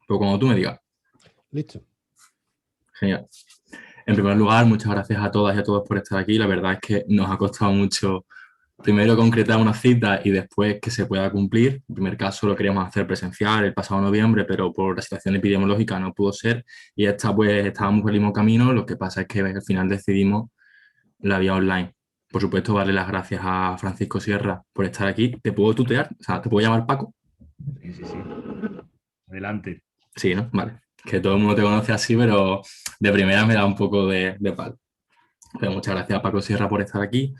Pero cuando tú me digas. Listo. Genial. En primer lugar, muchas gracias a todas y a todos por estar aquí. La verdad es que nos ha costado mucho, primero, concretar una cita y después que se pueda cumplir. En primer caso lo queríamos hacer presencial el pasado noviembre, pero por la situación epidemiológica no pudo ser. Y esta, pues, estábamos por el mismo camino. Lo que pasa es que al final decidimos la vía online. Por supuesto, darle las gracias a Francisco Sierra por estar aquí. ¿Te puedo tutear? O sea, ¿te puedo llamar Paco? Sí, sí, sí. Adelante. Sí, ¿no? Vale. Que todo el mundo te conoce así, pero de primera me da un poco de palo. Pero muchas gracias a Paco Sierra por estar aquí.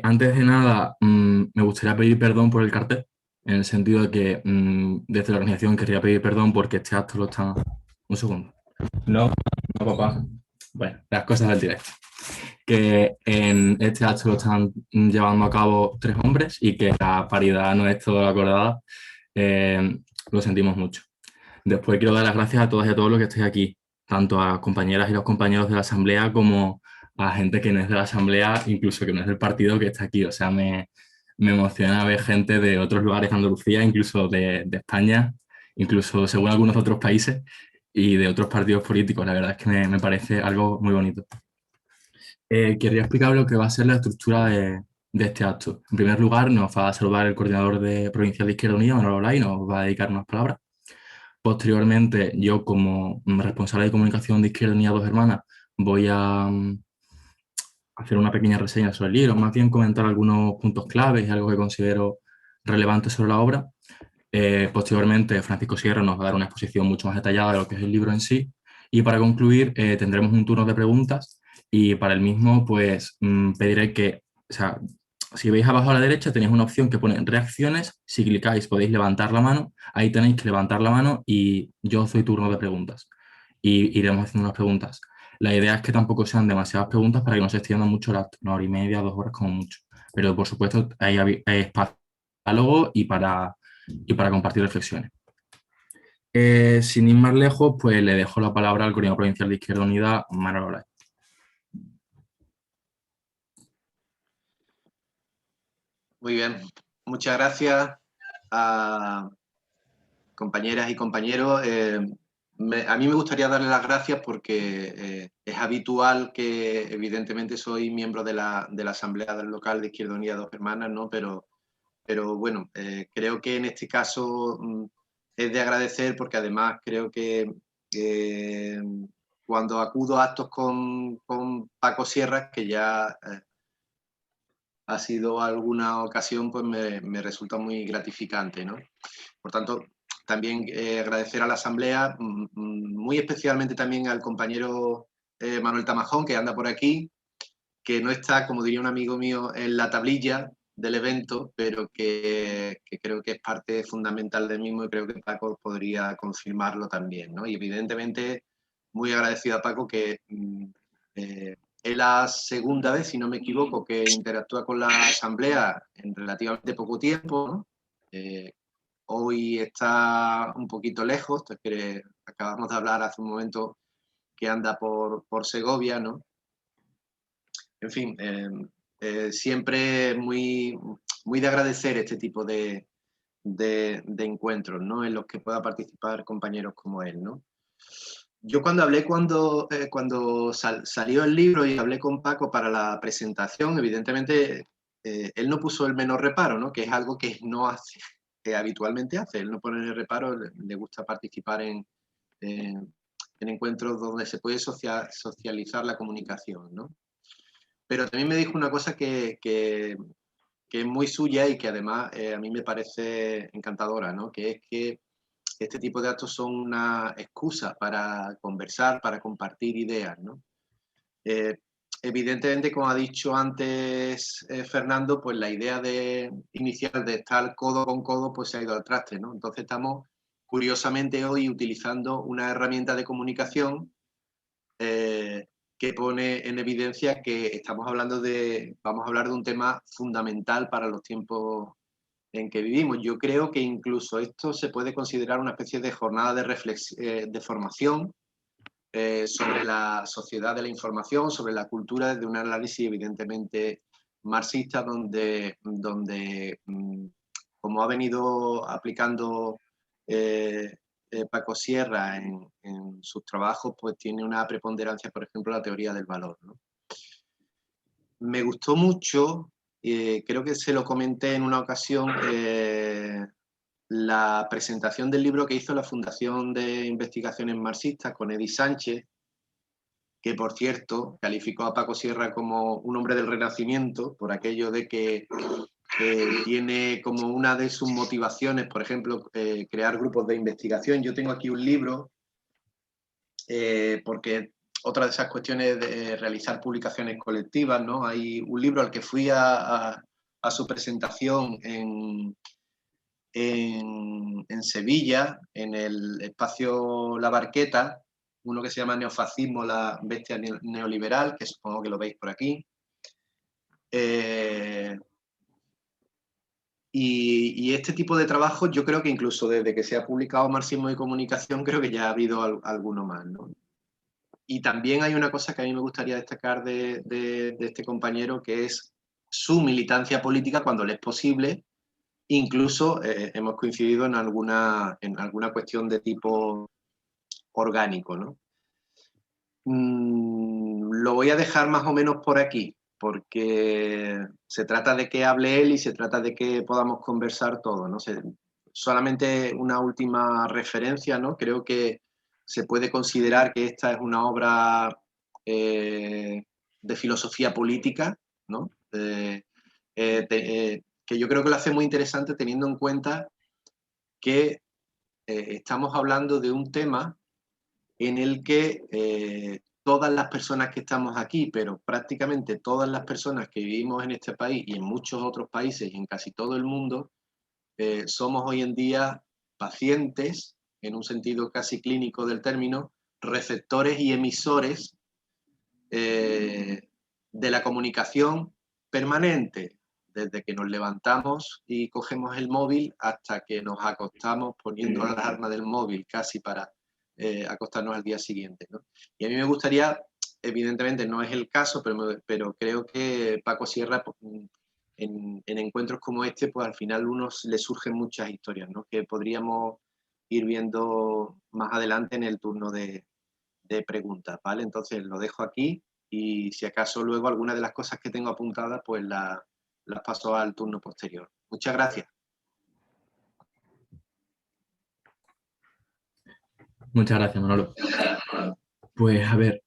Antes de nada, me gustaría pedir perdón por el cartel, en el sentido de que desde la organización querría pedir perdón porque este acto lo están... Un segundo. No, no, papá. Bueno, las cosas del directo. Que en este acto lo están llevando a cabo 3 hombres y que la paridad no es todo acordada. Lo sentimos mucho. Después quiero dar las gracias a todas y a todos los que estéis aquí, tanto a las compañeras y los compañeros de la Asamblea como a gente que no es de la Asamblea, incluso que no es del partido que está aquí. O sea, me emociona ver gente de otros lugares de Andalucía, incluso de España, incluso según algunos otros países y de otros partidos políticos. La verdad es que me parece algo muy bonito. Querría explicar lo que va a ser la estructura de este acto. En primer lugar, nos va a saludar el coordinador de Provincial de Izquierda Unida, Manuel Olay, y nos va a dedicar unas palabras. Posteriormente, yo como responsable de comunicación de Izquierda Unida Dos Hermanas, voy a hacer una pequeña reseña sobre el libro, más bien comentar algunos puntos claves y algo que considero relevante sobre la obra. Posteriormente, Francisco Sierra nos va a dar una exposición mucho más detallada de lo que es el libro en sí. Y para concluir, tendremos un turno de preguntas y para el mismo, pues pediré que, o sea, si veis abajo a la derecha tenéis una opción que pone reacciones. Si clicáis podéis levantar la mano. Ahí tenéis que levantar la mano y yo os doy turno de preguntas. Y iremos haciendo unas preguntas. La idea es que tampoco sean demasiadas preguntas para que no se extienda mucho la 1 hora y media, 2 horas como mucho. Pero por supuesto hay espacio para diálogo y para compartir reflexiones. Sin ir más lejos, pues le dejo la palabra al coordinador provincial de Izquierda Unida, Manuel Olay. Muy bien, muchas gracias a compañeras y compañeros. A mí me gustaría darle las gracias porque es habitual que evidentemente soy miembro de la Asamblea del Local de Izquierda Unida Dos Hermanas, ¿no? Pero bueno, creo que en este caso es de agradecer porque además creo que cuando acudo a actos con Paco Sierra, que ya ha sido alguna ocasión, pues me resulta muy gratificante, ¿no? Por tanto, también agradecer a la Asamblea, muy especialmente también al compañero Manuel Tamajón, que anda por aquí, que no está, como diría un amigo mío, en la tablilla del evento, pero que creo que es parte fundamental del mismo y creo que Paco podría confirmarlo también, ¿no? Y evidentemente muy agradecido a Paco que es la segunda vez, si no me equivoco, que interactúa con la Asamblea en relativamente poco tiempo, ¿no? Hoy está un poquito lejos, que acabamos de hablar hace un momento que anda por Segovia, ¿no? En fin, siempre muy de agradecer este tipo de encuentros, ¿no? En los que pueda participar compañeros como él, ¿no? Yo cuando salió el libro y hablé con Paco para la presentación, evidentemente él no puso el menor reparo, ¿no? Que es algo que no hace, que habitualmente hace. Él no pone el reparo, le gusta participar en encuentros donde se puede socializar la comunicación, ¿no? Pero también me dijo una cosa que es muy suya y que además a mí me parece encantadora, ¿no? Que es que este tipo de actos son una excusa para conversar, para compartir ideas, ¿no? Evidentemente, como ha dicho antes Fernando, pues la idea inicial de estar codo con codo pues se ha ido al traste, ¿no? Entonces estamos curiosamente hoy utilizando una herramienta de comunicación que pone en evidencia que vamos a hablar de un tema fundamental para los tiempos en que vivimos. Yo creo que incluso esto se puede considerar una especie de jornada de formación sobre la sociedad de la información, sobre la cultura, desde un análisis evidentemente marxista, donde como ha venido aplicando Paco Sierra en sus trabajos, pues tiene una preponderancia, por ejemplo, la teoría del valor, ¿no? Me gustó mucho, creo que se lo comenté en una ocasión, la presentación del libro que hizo la Fundación de Investigaciones Marxistas con Eddy Sánchez, que por cierto calificó a Paco Sierra como un hombre del Renacimiento, por aquello de que tiene como una de sus motivaciones, por ejemplo, crear grupos de investigación. Yo tengo aquí un libro, porque otra de esas cuestiones de realizar publicaciones colectivas, ¿no? Hay un libro al que fui a su presentación en Sevilla, en el espacio La Barqueta, uno que se llama Neofascismo, la bestia neoliberal, que supongo que lo veis por aquí. Y este tipo de trabajos, yo creo que incluso desde que se ha publicado Marxismo y Comunicación, creo que ya ha habido alguno más, ¿no? Y también hay una cosa que a mí me gustaría destacar de este compañero, que es su militancia política cuando le es posible. Incluso hemos coincidido en alguna cuestión de tipo orgánico, ¿no? Lo voy a dejar más o menos por aquí, porque se trata de que hable él y se trata de que podamos conversar todo, ¿no? Solamente una última referencia, ¿no? Creo que se puede considerar que esta es una obra de filosofía política, ¿no? Que yo creo que lo hace muy interesante teniendo en cuenta que estamos hablando de un tema en el que todas las personas que estamos aquí, pero prácticamente todas las personas que vivimos en este país y en muchos otros países y en casi todo el mundo, somos hoy en día pacientes, en un sentido casi clínico del término, receptores y emisores de la comunicación permanente, desde que nos levantamos y cogemos el móvil hasta que nos acostamos poniendo la alarma del móvil casi para acostarnos al día siguiente, ¿no? Y a mí me gustaría, evidentemente no es el caso, pero creo que Paco Sierra, en encuentros como este, pues al final le surgen muchas historias, ¿no? Que podríamos ir viendo más adelante en el turno de preguntas, ¿vale? Entonces lo dejo aquí y si acaso luego alguna de las cosas que tengo apuntadas, pues las paso al turno posterior. Muchas gracias. Muchas gracias, Manolo. Pues a ver,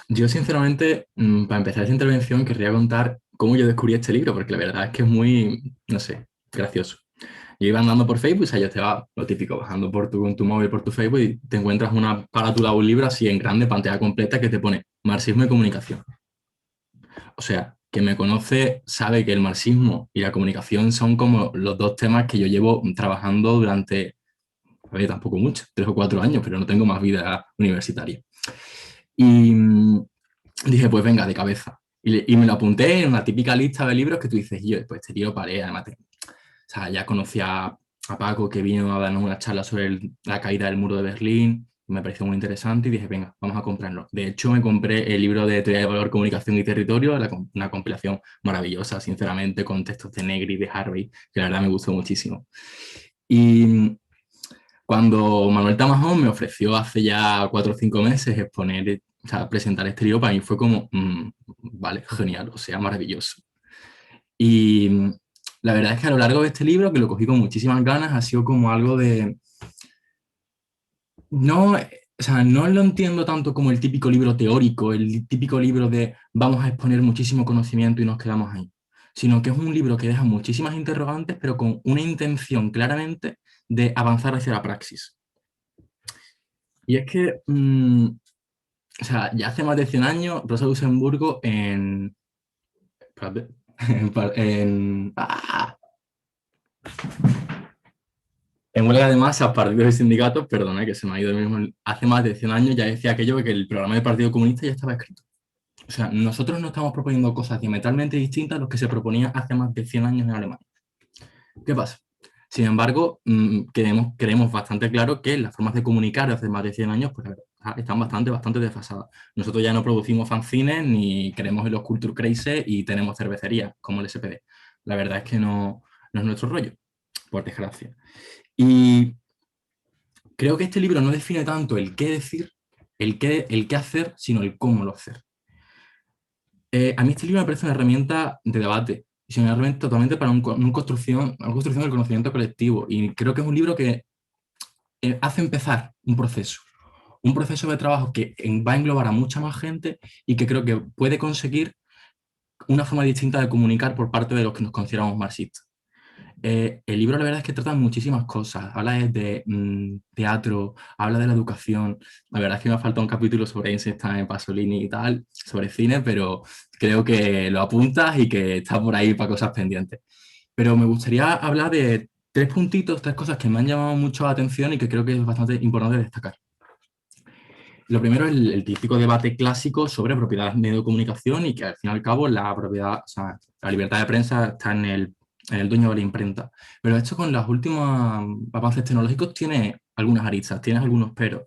yo sinceramente, para empezar esta intervención, querría contar cómo yo descubrí este libro, porque la verdad es que es muy, no sé, gracioso. Yo iba andando por Facebook, o sea, yo te va lo típico, bajando con tu móvil por tu Facebook y te encuentras una carátula o un libro así en grande, pantalla completa, que te pone Marxismo y Comunicación. O sea, quien me conoce sabe que el marxismo y la comunicación son como los dos temas que yo llevo trabajando durante, a ver, tampoco mucho, 3 o 4 años, pero no tengo más vida universitaria. Y dije, pues venga, de cabeza. Y me lo apunté en una típica lista de libros que tú dices, yo, pues este tío paré, además, o sea, ya conocía a Paco, que vino a darnos una charla sobre la caída del muro de Berlín, me pareció muy interesante y dije, venga, vamos a comprarlo. De hecho, me compré el libro de Teoría de Valor, Comunicación y Territorio, una compilación maravillosa, sinceramente, con textos de Negri y de Harvey, que la verdad me gustó muchísimo. Y cuando Manuel Tamajón me ofreció hace ya 4 o 5 meses exponer, o sea, presentar este libro, para mí fue como, vale, genial, o sea, maravilloso. Y la verdad es que a lo largo de este libro, que lo cogí con muchísimas ganas, ha sido como algo de... No, o sea, no lo entiendo tanto como el típico libro teórico, el típico libro de vamos a exponer muchísimo conocimiento y nos quedamos ahí, sino que es un libro que deja muchísimas interrogantes, pero con una intención claramente de avanzar hacia la praxis. Y es que, o sea, ya hace más de 100 años, Rosa Luxemburgo espérate, en huelga de masas, partidos y sindicatos, perdona que se me ha ido mismo, hace más de 100 años ya decía aquello que el programa del Partido Comunista ya estaba escrito. O sea, nosotros no estamos proponiendo cosas diametralmente distintas a lo que se proponía hace más de 100 años en Alemania. ¿Qué pasa? Sin embargo, creemos bastante claro que las formas de comunicar de hace más de 100 años pues, están bastante desfasadas. Nosotros ya no producimos fanzines ni creemos en los culture crazy y tenemos cervecerías como el SPD. La verdad es que no es nuestro rollo, por desgracia. Y creo que este libro no define tanto el qué decir, el qué hacer, sino el cómo lo hacer. A mí este libro me parece una herramienta de debate, es una herramienta totalmente para una construcción del conocimiento colectivo, y creo que es un libro que hace empezar un proceso de trabajo que va a englobar a mucha más gente y que creo que puede conseguir una forma distinta de comunicar por parte de los que nos consideramos marxistas. El libro la verdad es que trata muchísimas cosas, habla de teatro, habla de la educación, la verdad es que me ha faltado un capítulo sobre Einstein, Pasolini y tal, sobre cine, pero creo que lo apuntas y que está por ahí para cosas pendientes. Pero me gustaría hablar de tres puntitos, tres cosas que me han llamado mucho la atención y que creo que es bastante importante destacar. Lo primero es el típico debate clásico sobre propiedad de medio de comunicación y que al fin y al cabo la propiedad, o sea, la libertad de prensa está en el dueño de la imprenta. Pero esto con los últimos avances tecnológicos tiene algunas aristas, tiene algunos peros.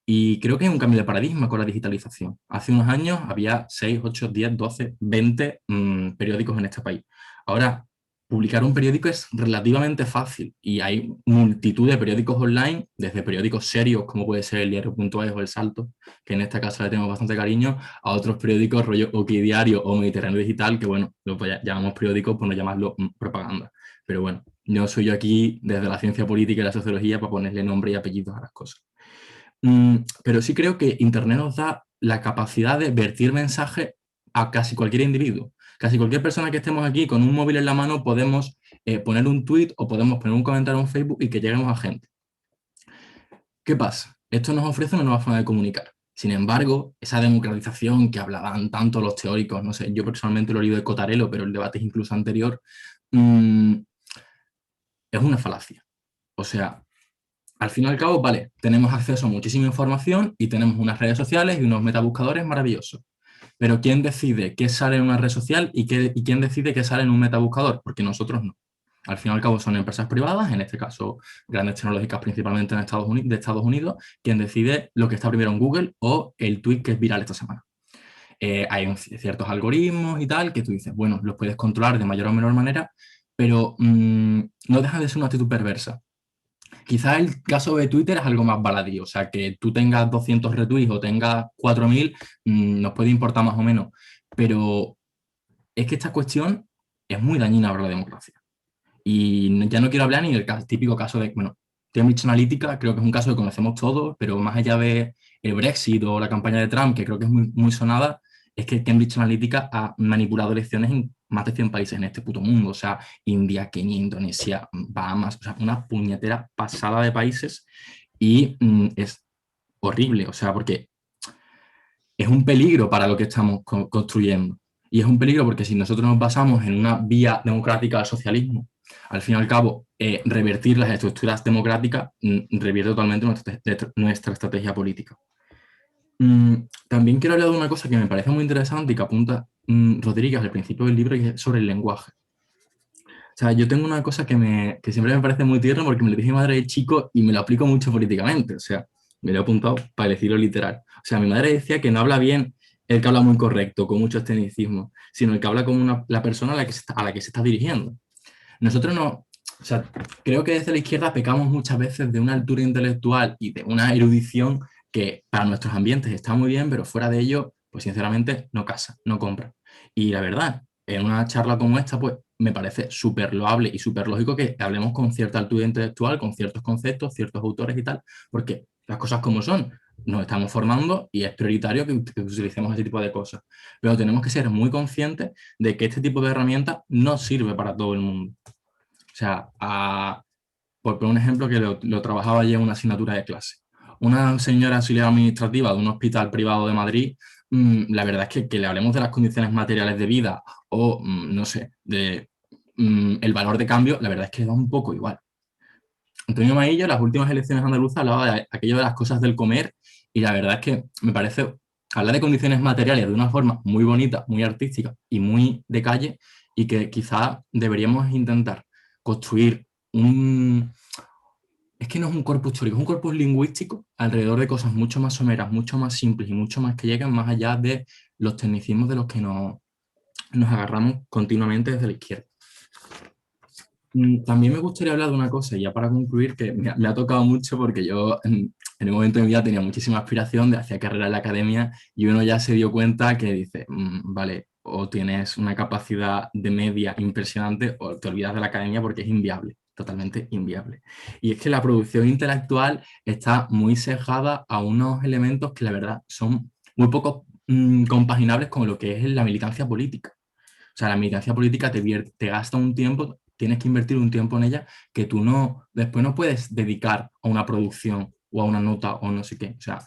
Y creo que hay un cambio de paradigma con la digitalización. Hace unos años había 6, 8, 10, 12, 20 periódicos en este país. Ahora, publicar un periódico es relativamente fácil y hay multitud de periódicos online, desde periódicos serios como puede ser el Diario.es o El Salto, que en este caso le tengo bastante cariño, a otros periódicos rollo Okidiario o Mediterráneo Digital, que bueno, lo llamamos periódicos por no llamarlo propaganda. Pero bueno, no soy yo aquí desde la ciencia política y la sociología para ponerle nombre y apellidos a las cosas. Pero sí creo que Internet nos da la capacidad de vertir mensajes a casi cualquier individuo. Casi cualquier persona que estemos aquí con un móvil en la mano podemos poner un tweet o podemos poner un comentario en Facebook y que lleguemos a gente. ¿Qué pasa? Esto nos ofrece una nueva forma de comunicar. Sin embargo, esa democratización que hablaban tanto los teóricos, no sé, yo personalmente lo he leído de Cotarelo, pero el debate es incluso anterior, es una falacia. O sea, al fin y al cabo, vale, tenemos acceso a muchísima información y tenemos unas redes sociales y unos metabuscadores maravillosos. Pero ¿quién decide qué sale en una red social y quién decide qué sale en un metabuscador? Porque nosotros no. Al fin y al cabo son empresas privadas, en este caso grandes tecnológicas principalmente de Estados Unidos, quien decide lo que está primero en Google o el tweet que es viral esta semana. Hay ciertos algoritmos y tal que tú dices, bueno, los puedes controlar de mayor o menor manera, pero no deja de ser una actitud perversa. Quizás el caso de Twitter es algo más baladí, o sea, que tú tengas 200 retweets o tengas 4.000, nos puede importar más o menos, pero es que esta cuestión es muy dañina para la democracia. Y ya no quiero hablar ni del típico caso de, bueno, Cambridge Analytica creo que es un caso que conocemos todos, pero más allá de el Brexit o la campaña de Trump, que creo que es muy, muy sonada, es que Cambridge Analytica ha manipulado elecciones en más de 100 países en este puto mundo, o sea, India, Kenia, Indonesia, Bahamas, o sea, una puñetera pasada de países y es horrible, o sea, porque es un peligro para lo que estamos construyendo. Y es un peligro porque si nosotros nos basamos en una vía democrática al socialismo, al fin y al cabo, revertir las estructuras democráticas revierte totalmente nuestra estrategia política. También quiero hablar de una cosa que me parece muy interesante y que apunta Rodríguez al principio del libro, y es sobre el lenguaje. O sea, yo tengo una cosa que siempre me parece muy tierna porque me lo dije mi madre de chico y me lo aplico mucho políticamente. O sea, me lo he apuntado para decirlo literal. O sea, mi madre decía que no habla bien el que habla muy correcto, con mucho tecnicismo, sino el que habla como la persona a la que se está dirigiendo. Nosotros no, o sea, creo que desde la izquierda pecamos muchas veces de una altura intelectual y de una erudición que para nuestros ambientes está muy bien, pero fuera de ello, pues sinceramente no casa, no compra. Y la verdad, en una charla como esta, pues me parece súper loable y súper lógico que hablemos con cierta altura intelectual, con ciertos conceptos, ciertos autores y tal, porque las cosas como son, nos estamos formando y es prioritario que utilicemos ese tipo de cosas. Pero tenemos que ser muy conscientes de que este tipo de herramientas no sirve para todo el mundo. O sea, por poner un ejemplo que lo trabajaba ya en una asignatura de clase. Una señora auxiliar administrativa de un hospital privado de Madrid, la verdad es que le hablemos de las condiciones materiales de vida o, no sé, de el valor de cambio, la verdad es que le da un poco igual. Antonio Maillo, en las últimas elecciones andaluzas, hablaba de aquello de las cosas del comer y la verdad es que me parece hablar de condiciones materiales de una forma muy bonita, muy artística y muy de calle y que quizá deberíamos intentar construir un... Es que no es un corpus teórico, es un corpus lingüístico alrededor de cosas mucho más someras, mucho más simples y mucho más que lleguen más allá de los tecnicismos de los que nos agarramos continuamente desde la izquierda. También me gustaría hablar de una cosa, y ya para concluir, que me ha tocado mucho porque yo en un momento de mi vida tenía muchísima aspiración de hacer carrera en la academia y uno ya se dio cuenta que dice, vale, o tienes una capacidad de media impresionante o te olvidas de la academia porque es inviable, totalmente inviable. Y es que la producción intelectual está muy sesgada a unos elementos que la verdad son muy poco compaginables con lo que es la militancia política. O sea, la militancia política te gasta un tiempo, tienes que invertir un tiempo en ella que tú no, después no puedes dedicar a una producción o a una nota o no sé qué. O sea,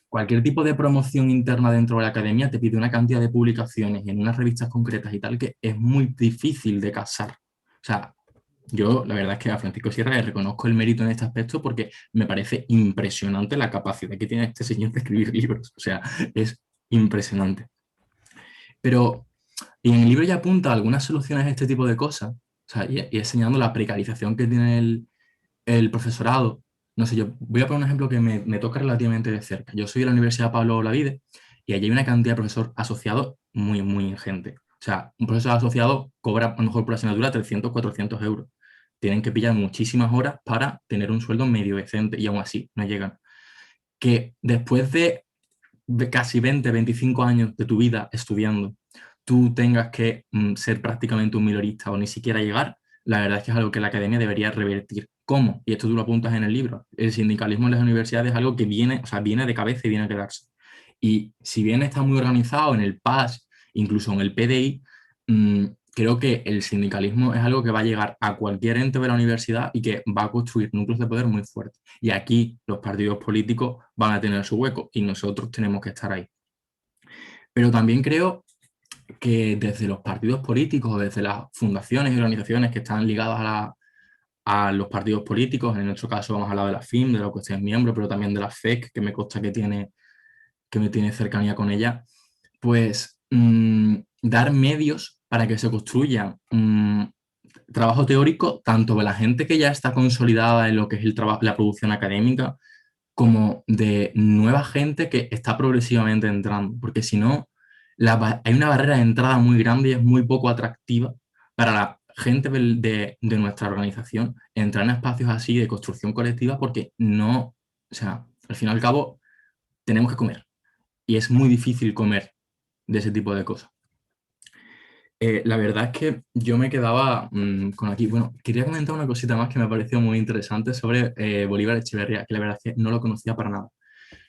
cualquier tipo de promoción interna dentro de la academia te pide una cantidad de publicaciones en unas revistas concretas y tal que es muy difícil de casar. O sea, yo la verdad es que a Francisco Sierra le reconozco el mérito en este aspecto porque me parece impresionante la capacidad que tiene este señor de escribir libros. O sea, es impresionante. Pero y en el libro ya apunta algunas soluciones a este tipo de cosas, o sea, y enseñando la precarización que tiene el profesorado. No sé, yo voy a poner un ejemplo que me toca relativamente de cerca. Yo soy de la Universidad Pablo Olavide y allí hay una cantidad de profesor asociados muy, muy ingente. O sea, un profesor asociado cobra a lo mejor por asignatura 300, 400 euros. Tienen que pillar muchísimas horas para tener un sueldo medio decente y aún así no llegan. Que después de casi 20, 25 años de tu vida estudiando, tú tengas que ser prácticamente un minorista o ni siquiera llegar, la verdad es que es algo que la academia debería revertir. ¿Cómo? Y esto tú lo apuntas en el libro. El sindicalismo en las universidades es algo que viene, o sea, viene de cabeza y viene a quedarse. Y si bien está muy organizado en el PAS, incluso en el PDI, creo que el sindicalismo es algo que va a llegar a cualquier ente de la universidad y que va a construir núcleos de poder muy fuertes. Y aquí los partidos políticos van a tener su hueco y nosotros tenemos que estar ahí. Pero también creo que desde los partidos políticos, desde las fundaciones y organizaciones que están ligadas a los partidos políticos, en nuestro caso vamos a hablar de la FIM, de la que usted es miembro, pero también de la FEC, que me consta que me tiene cercanía con ella, pues dar medios para que se construya trabajo teórico tanto de la gente que ya está consolidada en lo que es el trabajo, la producción académica, como de nueva gente que está progresivamente entrando, porque si no, hay una barrera de entrada muy grande y es muy poco atractiva para la gente de nuestra organización entrar en espacios así de construcción colectiva porque no, o sea, al fin y al cabo tenemos que comer y es muy difícil comer de ese tipo de cosas. La verdad es que yo me quedaba con aquí. Bueno, quería comentar una cosita más que me pareció muy interesante sobre Bolívar Echeverría, que la verdad es que no lo conocía para nada.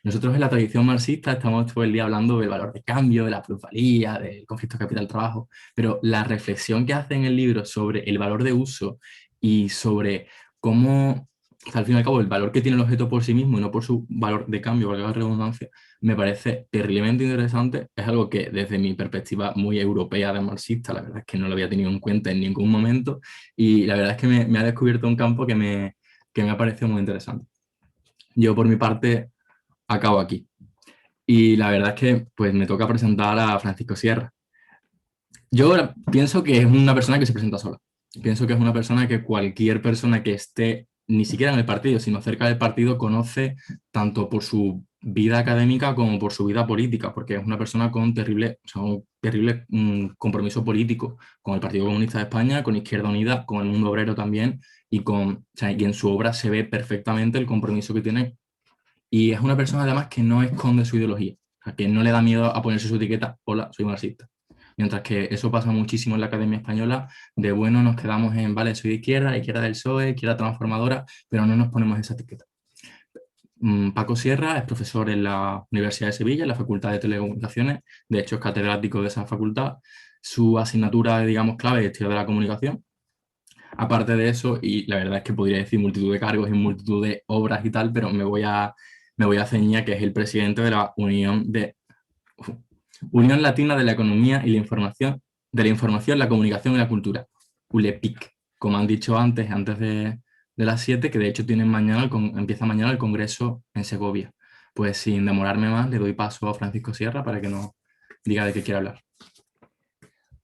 Nosotros en la tradición marxista estamos todo el día hablando del valor de cambio, de la plusvalía, del conflicto capital-trabajo, pero la reflexión que hace en el libro sobre el valor de uso y sobre cómo, al fin y al cabo, el valor que tiene el objeto por sí mismo y no por su valor de cambio, valga la redundancia, me parece terriblemente interesante. Es algo que desde mi perspectiva muy europea de marxista, la verdad es que no lo había tenido en cuenta en ningún momento y la verdad es que me ha descubierto un campo que me ha parecido muy interesante. Yo por mi parte acabo aquí. Y la verdad es que pues me toca presentar a Francisco Sierra. Yo pienso que es una persona que se presenta sola. Pienso que es una persona que cualquier persona que esté ni siquiera en el partido, sino cerca del partido, conoce tanto por su vida académica como por su vida política, porque es una persona con terrible, o sea, un terrible compromiso político con el Partido Comunista de España, con Izquierda Unida, con el mundo obrero también, o sea, y en su obra se ve perfectamente el compromiso que tiene y es una persona además que no esconde su ideología, o sea, que no le da miedo a ponerse su etiqueta, hola, soy marxista. Mientras que eso pasa muchísimo en la Academia Española, de bueno nos quedamos en, vale, soy de izquierda, izquierda del PSOE, izquierda transformadora, pero no nos ponemos esa etiqueta. Paco Sierra es profesor en la Universidad de Sevilla, en la Facultad de Telecomunicaciones, de hecho es catedrático de esa facultad. Su asignatura, digamos, clave es Historia de la Comunicación. Aparte de eso, y la verdad es que podría decir multitud de cargos y multitud de obras y tal, pero me voy a ceñir que es el presidente de la Unión Latina de la Economía y la Información, la Comunicación y la Cultura, ULEPIC, como han dicho antes de las 7, que de hecho empieza mañana el Congreso en Segovia. Pues sin demorarme más, le doy paso a Francisco Sierra para que nos diga de qué quiere hablar.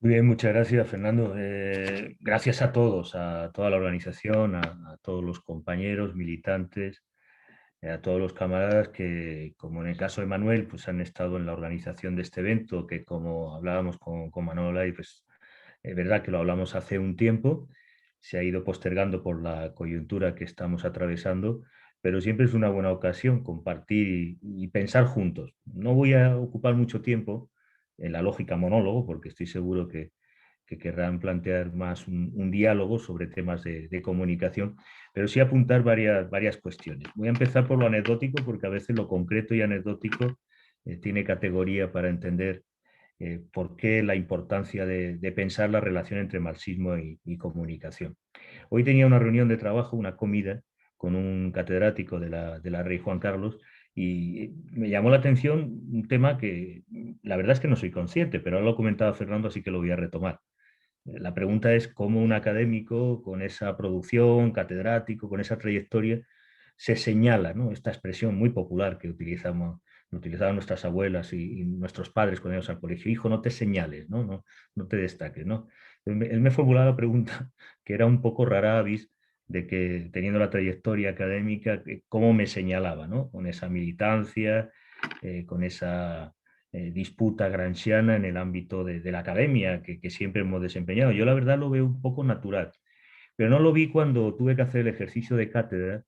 Muy bien, muchas gracias, Fernando. Gracias a todos, a toda la organización, a todos los compañeros, militantes, a todos los camaradas que, como en el caso de Manuel, pues han estado en la organización de este evento, que como hablábamos con Manuel ahí, pues es verdad que lo hablamos hace un tiempo se ha ido postergando por la coyuntura que estamos atravesando, pero siempre es una buena ocasión compartir y pensar juntos. No voy a ocupar mucho tiempo en la lógica monólogo, porque estoy seguro que querrán plantear más un diálogo sobre temas de comunicación, pero sí apuntar varias cuestiones. Voy a empezar por lo anecdótico, porque a veces lo concreto y anecdótico tiene categoría para entender por qué la importancia de pensar la relación entre marxismo y comunicación. Hoy tenía una reunión de trabajo, una comida, con un catedrático de la Rey Juan Carlos, y me llamó la atención un tema que la verdad es que no soy consciente, pero ahora lo comentaba Fernando, así que lo voy a retomar. La pregunta es cómo un académico con esa producción, catedrático, con esa trayectoria, se señala, ¿no?, esta expresión muy popular que utilizaban nuestras abuelas y nuestros padres cuando íbamos al colegio: hijo, no te señales, no te destaques, ¿no? Él me formulaba la pregunta, que era un poco rara avis, de que teniendo la trayectoria académica, cómo me señalaba, ¿no?, con esa militancia, con esa disputa gramsciana en el ámbito de la academia que siempre hemos desempeñado. Yo la verdad lo veo un poco natural, pero no lo vi cuando tuve que hacer el ejercicio de cátedra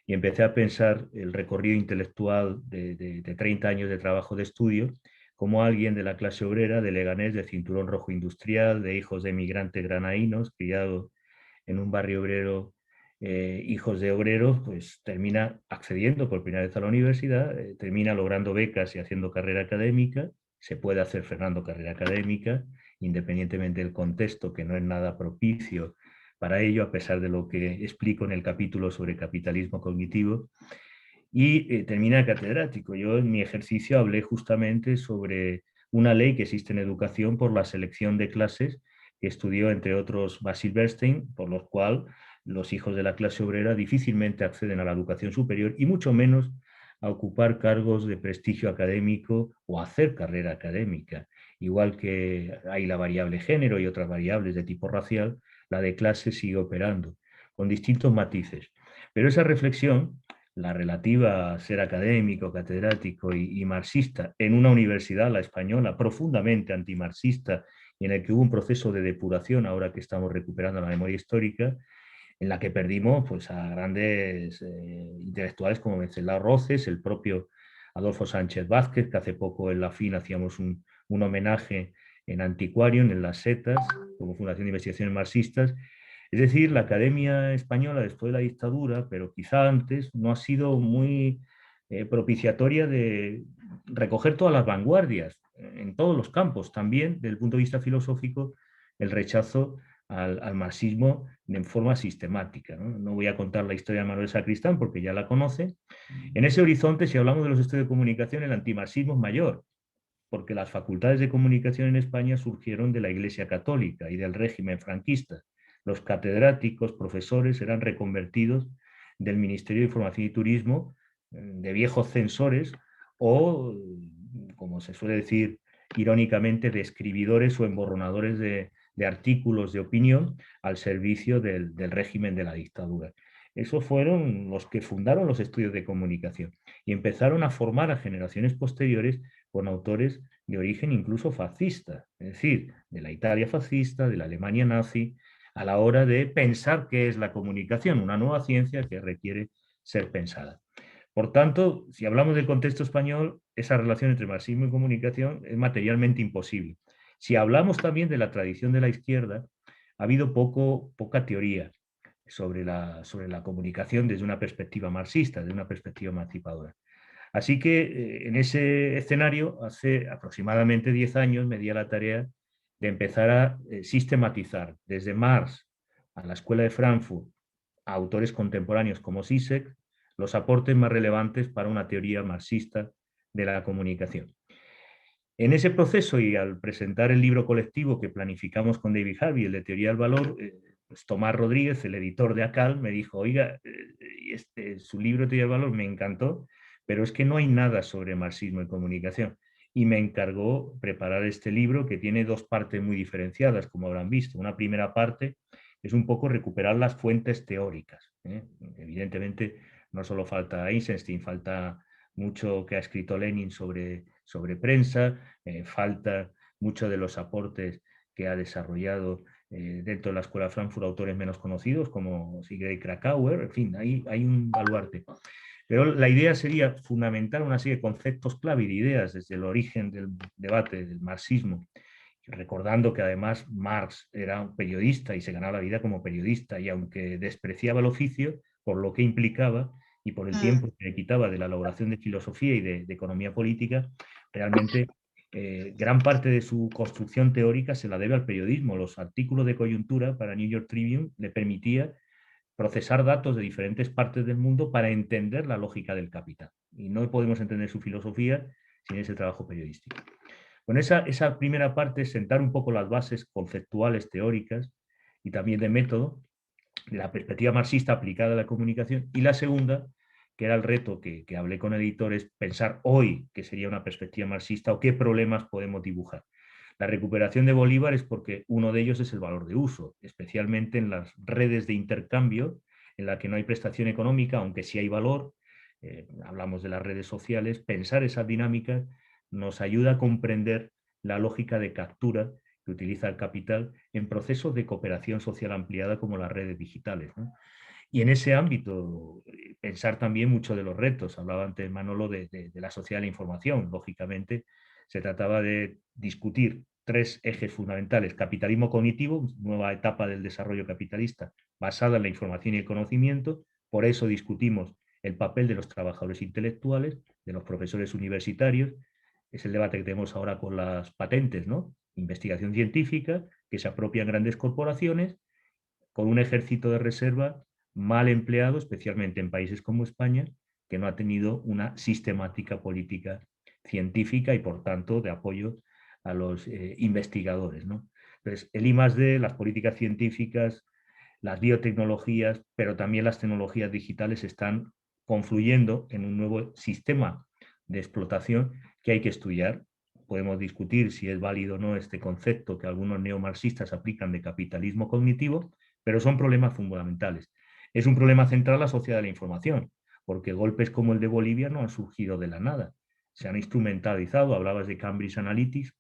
y empecé a pensar el recorrido intelectual de 30 años de trabajo de estudio, como alguien de la clase obrera, de Leganés, de cinturón rojo industrial, de hijos de emigrantes granaínos, criado en un barrio obrero, hijos de obreros, pues termina accediendo por primera vez a la universidad, termina logrando becas y haciendo carrera académica. Se puede hacer, Fernando, carrera académica, independientemente del contexto, que no es nada propicio para ello, a pesar de lo que explico en el capítulo sobre capitalismo cognitivo, y termina catedrático. Yo en mi ejercicio hablé justamente sobre una ley que existe en educación por la selección de clases, que estudió entre otros Basil Bernstein, por lo cual los hijos de la clase obrera difícilmente acceden a la educación superior y mucho menos a ocupar cargos de prestigio académico o a hacer carrera académica. Igual que hay la variable género y otras variables de tipo racial, la de clase sigue operando, con distintos matices. Pero esa reflexión, la relativa a ser académico, catedrático y marxista en una universidad, la española, profundamente antimarxista, y en el que hubo un proceso de depuración, ahora que estamos recuperando la memoria histórica, en la que perdimos pues, a grandes intelectuales como Wenceslao Roces, el propio Adolfo Sánchez Vázquez, que hace poco en la FIN hacíamos un homenaje en Antiquarium, en las setas, como Fundación de Investigaciones Marxistas. Es decir, la academia española después de la dictadura, pero quizá antes, no ha sido muy propiciatoria de recoger todas las vanguardias en todos los campos, también desde el punto de vista filosófico, el rechazo al marxismo en forma sistemática. No voy a contar la historia de Manuel Sacristán porque ya la conoce. En ese horizonte, si hablamos de los estudios de comunicación, el antimarxismo es mayor, porque las facultades de comunicación en España surgieron de la Iglesia Católica y del régimen franquista. Los catedráticos, profesores, eran reconvertidos del Ministerio de Información y Turismo, de viejos censores, o, como se suele decir irónicamente, de escribidores o emborronadores de artículos de opinión al servicio del régimen de la dictadura. Esos fueron los que fundaron los estudios de comunicación y empezaron a formar a generaciones posteriores con autores de origen incluso fascista, es decir, de la Italia fascista, de la Alemania nazi, a la hora de pensar qué es la comunicación, una nueva ciencia que requiere ser pensada. Por tanto, si hablamos del contexto español, esa relación entre marxismo y comunicación es materialmente imposible. Si hablamos también de la tradición de la izquierda, ha habido poca teoría sobre la comunicación desde una perspectiva marxista, desde una perspectiva emancipadora. Así que en ese escenario, hace aproximadamente 10 años, me di a la tarea de empezar a sistematizar desde Marx a la Escuela de Frankfurt, a autores contemporáneos como Zizek, los aportes más relevantes para una teoría marxista de la comunicación. En ese proceso y al presentar el libro colectivo que planificamos con David Harvey, el de Teoría del Valor, pues Tomás Rodríguez, el editor de ACAL, me dijo: oiga, su libro Teoría del Valor me encantó, pero es que no hay nada sobre marxismo y comunicación. Y me encargó preparar este libro, que tiene dos partes muy diferenciadas, como habrán visto. Una primera parte es un poco recuperar las fuentes teóricas. Evidentemente, no solo falta Eisenstein, falta mucho que ha escrito Lenin sobre prensa, falta mucho de los aportes que ha desarrollado dentro de la Escuela de Frankfurt autores menos conocidos como Sigrid Krakauer, en fin, hay un baluarte. Pero la idea sería fundamentar una serie de conceptos clave y de ideas desde el origen del debate del marxismo, recordando que además Marx era un periodista y se ganaba la vida como periodista, y aunque despreciaba el oficio por lo que implicaba y por el tiempo que le quitaba de la elaboración de filosofía y de economía política, realmente gran parte de su construcción teórica se la debe al periodismo. Los artículos de coyuntura para New York Tribune le permitía procesar datos de diferentes partes del mundo para entender la lógica del capital. Y no podemos entender su filosofía sin ese trabajo periodístico. Bueno, esa primera parte es sentar un poco las bases conceptuales, teóricas y también de método de la perspectiva marxista aplicada a la comunicación. Y la segunda, que era el reto que hablé con el editor, es pensar hoy qué sería una perspectiva marxista o qué problemas podemos dibujar. La recuperación de Bolívar es porque uno de ellos es el valor de uso, especialmente en las redes de intercambio, en la que no hay prestación económica, aunque sí hay valor. Hablamos de las redes sociales. Pensar esas dinámicas nos ayuda a comprender la lógica de captura que utiliza el capital en procesos de cooperación social ampliada como las redes digitales, ¿no? Y en ese ámbito, pensar también mucho de los retos. Hablaba antes Manolo de la sociedad de la información. Lógicamente, se trataba de discutir tres ejes fundamentales: capitalismo cognitivo, nueva etapa del desarrollo capitalista basada en la información y el conocimiento. Por eso discutimos el papel de los trabajadores intelectuales, de los profesores universitarios. Es el debate que tenemos ahora con las patentes, ¿no? Investigación científica, que se apropian grandes corporaciones, con un ejército de reserva mal empleado, especialmente en países como España, que no ha tenido una sistemática política científica y, por tanto, de apoyo a los investigadores, ¿no? Entonces, el I+D, las políticas científicas, las biotecnologías, pero también las tecnologías digitales están confluyendo en un nuevo sistema de explotación que hay que estudiar. Podemos discutir si es válido o no este concepto que algunos neomarxistas aplican de capitalismo cognitivo, pero son problemas fundamentales. Es un problema central la sociedad de la información, porque golpes como el de Bolivia no han surgido de la nada, se han instrumentalizado. Hablabas de Cambridge Analytica,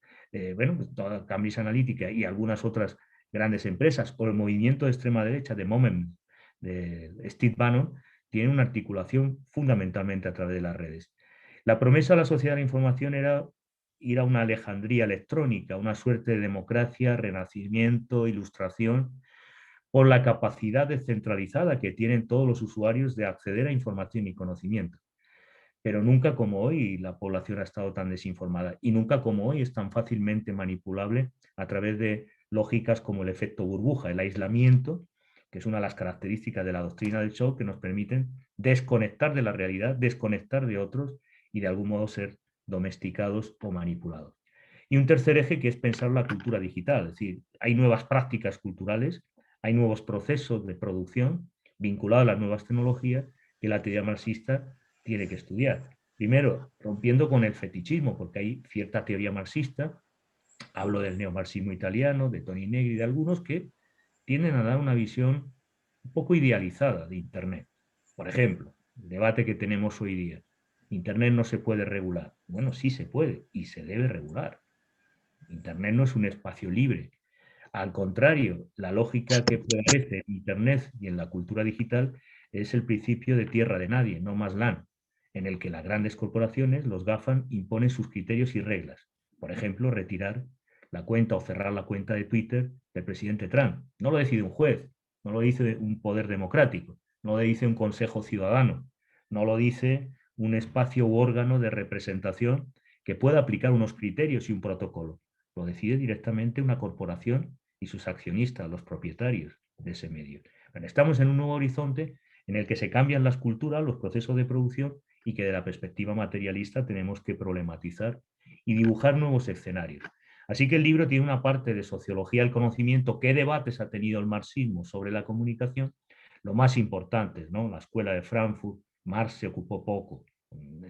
bueno, pues toda Cambridge Analytica y algunas otras grandes empresas, o el movimiento de extrema derecha de Moment, de Steve Bannon, tiene una articulación fundamentalmente a través de las redes. La promesa de la sociedad de la información era ir a una Alejandría electrónica, una suerte de democracia, renacimiento, ilustración, por la capacidad descentralizada que tienen todos los usuarios de acceder a información y conocimiento. Pero nunca como hoy la población ha estado tan desinformada, y nunca como hoy es tan fácilmente manipulable a través de lógicas como el efecto burbuja, el aislamiento, que es una de las características de la doctrina del shock, que nos permiten desconectar de la realidad, desconectar de otros y de algún modo ser domesticados o manipulados. Y un tercer eje, que es pensar la cultura digital, es decir, hay nuevas prácticas culturales, hay nuevos procesos de producción vinculados a las nuevas tecnologías que la teoría marxista tiene que estudiar. Primero, rompiendo con el fetichismo, porque hay cierta teoría marxista, hablo del neomarxismo italiano, de Toni Negri, de algunos que tienden a dar una visión un poco idealizada de Internet. Por ejemplo, el debate que tenemos hoy día: Internet no se puede regular. Bueno, sí se puede y se debe regular. Internet no es un espacio libre. Al contrario, la lógica que prevalece en Internet y en la cultura digital es el principio de tierra de nadie, no más LAN, en el que las grandes corporaciones, los GAFAM, imponen sus criterios y reglas. Por ejemplo, retirar la cuenta o cerrar la cuenta de Twitter del presidente Trump. No lo decide un juez, no lo dice un poder democrático, no lo dice un consejo ciudadano, no lo dice un espacio u órgano de representación que pueda aplicar unos criterios y un protocolo. Lo decide directamente una corporación y sus accionistas, los propietarios de ese medio. Bueno, estamos en un nuevo horizonte en el que se cambian las culturas, los procesos de producción, y que de la perspectiva materialista tenemos que problematizar y dibujar nuevos escenarios. Así que el libro tiene una parte de sociología del conocimiento, qué debates ha tenido el marxismo sobre la comunicación, lo más importante, ¿no? La escuela de Frankfurt, Marx se ocupó poco.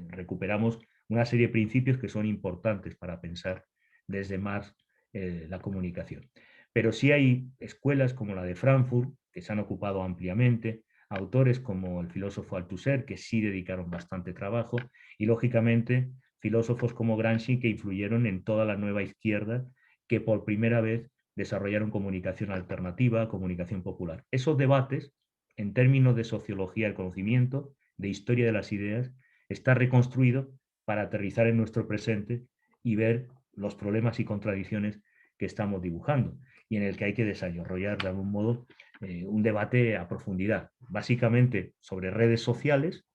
Recuperamos una serie de principios que son importantes para pensar desde Marx la comunicación. Pero sí hay escuelas como la de Frankfurt, que se han ocupado ampliamente, autores como el filósofo Althusser, que sí dedicaron bastante trabajo, y lógicamente filósofos como Gramsci, que influyeron en toda la nueva izquierda, que por primera vez desarrollaron comunicación alternativa, comunicación popular. Esos debates, en términos de sociología del conocimiento, de historia de las ideas, está reconstruido para aterrizar en nuestro presente y ver los problemas y contradicciones que estamos dibujando y en el que hay que desarrollar de algún modo un debate a profundidad, básicamente sobre redes sociales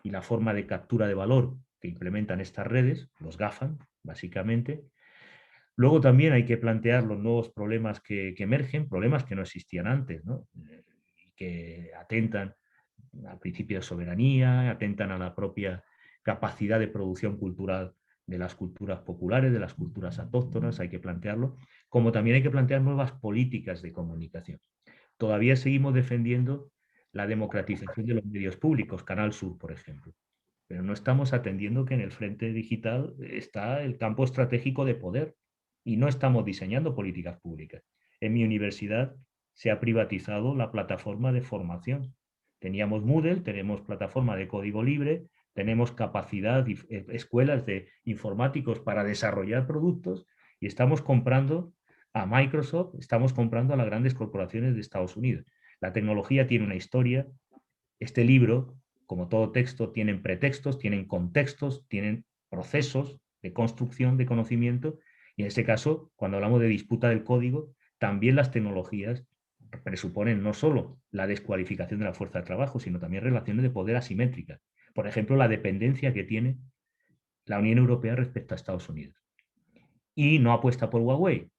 y la forma de captura de valor que implementan estas redes, los GAFAM, básicamente. Luego también hay que plantear los nuevos problemas que emergen, problemas que no existían antes, ¿no? Y que atentan al principio de soberanía, atentan a la propia capacidad de producción cultural de las culturas populares, de las culturas autóctonas, hay que plantearlo, como también hay que plantear nuevas políticas de comunicación. Todavía seguimos defendiendo la democratización de los medios públicos, Canal Sur, por ejemplo, pero no estamos atendiendo que en el frente digital está el campo estratégico de poder y no estamos diseñando políticas públicas. En mi universidad se ha privatizado la plataforma de formación. Teníamos Moodle, tenemos plataforma de código libre, tenemos capacidad, escuelas de informáticos para desarrollar productos y estamos comprando a Microsoft, estamos comprando a las grandes corporaciones de Estados Unidos. La tecnología tiene una historia. Este libro, como todo texto, tienen pretextos, tienen contextos, tienen procesos de construcción de conocimiento y en este caso, cuando hablamos de disputa del código, también las tecnologías presuponen no solo la descualificación de la fuerza de trabajo, sino también relaciones de poder asimétricas. Por ejemplo, la dependencia que tiene la Unión Europea respecto a Estados Unidos. Y no apuesta por Huawei,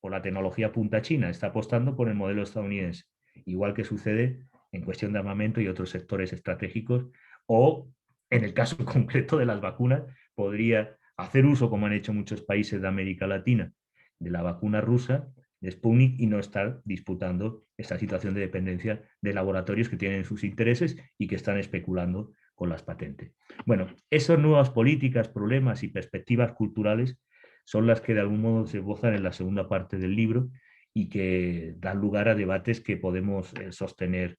por la tecnología punta china, está apostando por el modelo estadounidense, igual que sucede en cuestión de armamento y otros sectores estratégicos, o en el caso concreto de las vacunas, podría hacer uso, como han hecho muchos países de América Latina, de la vacuna rusa, de Sputnik, y no estar disputando esta situación de dependencia de laboratorios que tienen sus intereses y que están especulando con las patentes. Bueno, esas nuevas políticas, problemas y perspectivas culturales son las que de algún modo se esbozan en la segunda parte del libro y que dan lugar a debates que podemos sostener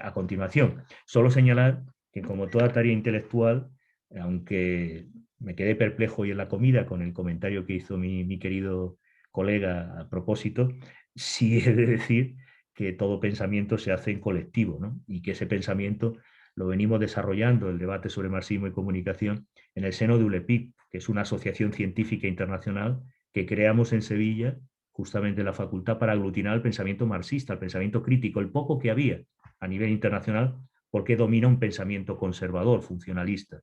a continuación. Solo señalar que como toda tarea intelectual, aunque me quedé perplejo hoy en la comida con el comentario que hizo mi querido colega a propósito, sí he de decir que todo pensamiento se hace en colectivo, ¿no? Y que ese pensamiento lo venimos desarrollando, el debate sobre marxismo y comunicación, en el seno de ULEPIC, que es una asociación científica internacional que creamos en Sevilla, justamente en la facultad, para aglutinar el pensamiento marxista, el pensamiento crítico, el poco que había a nivel internacional, porque domina un pensamiento conservador, funcionalista.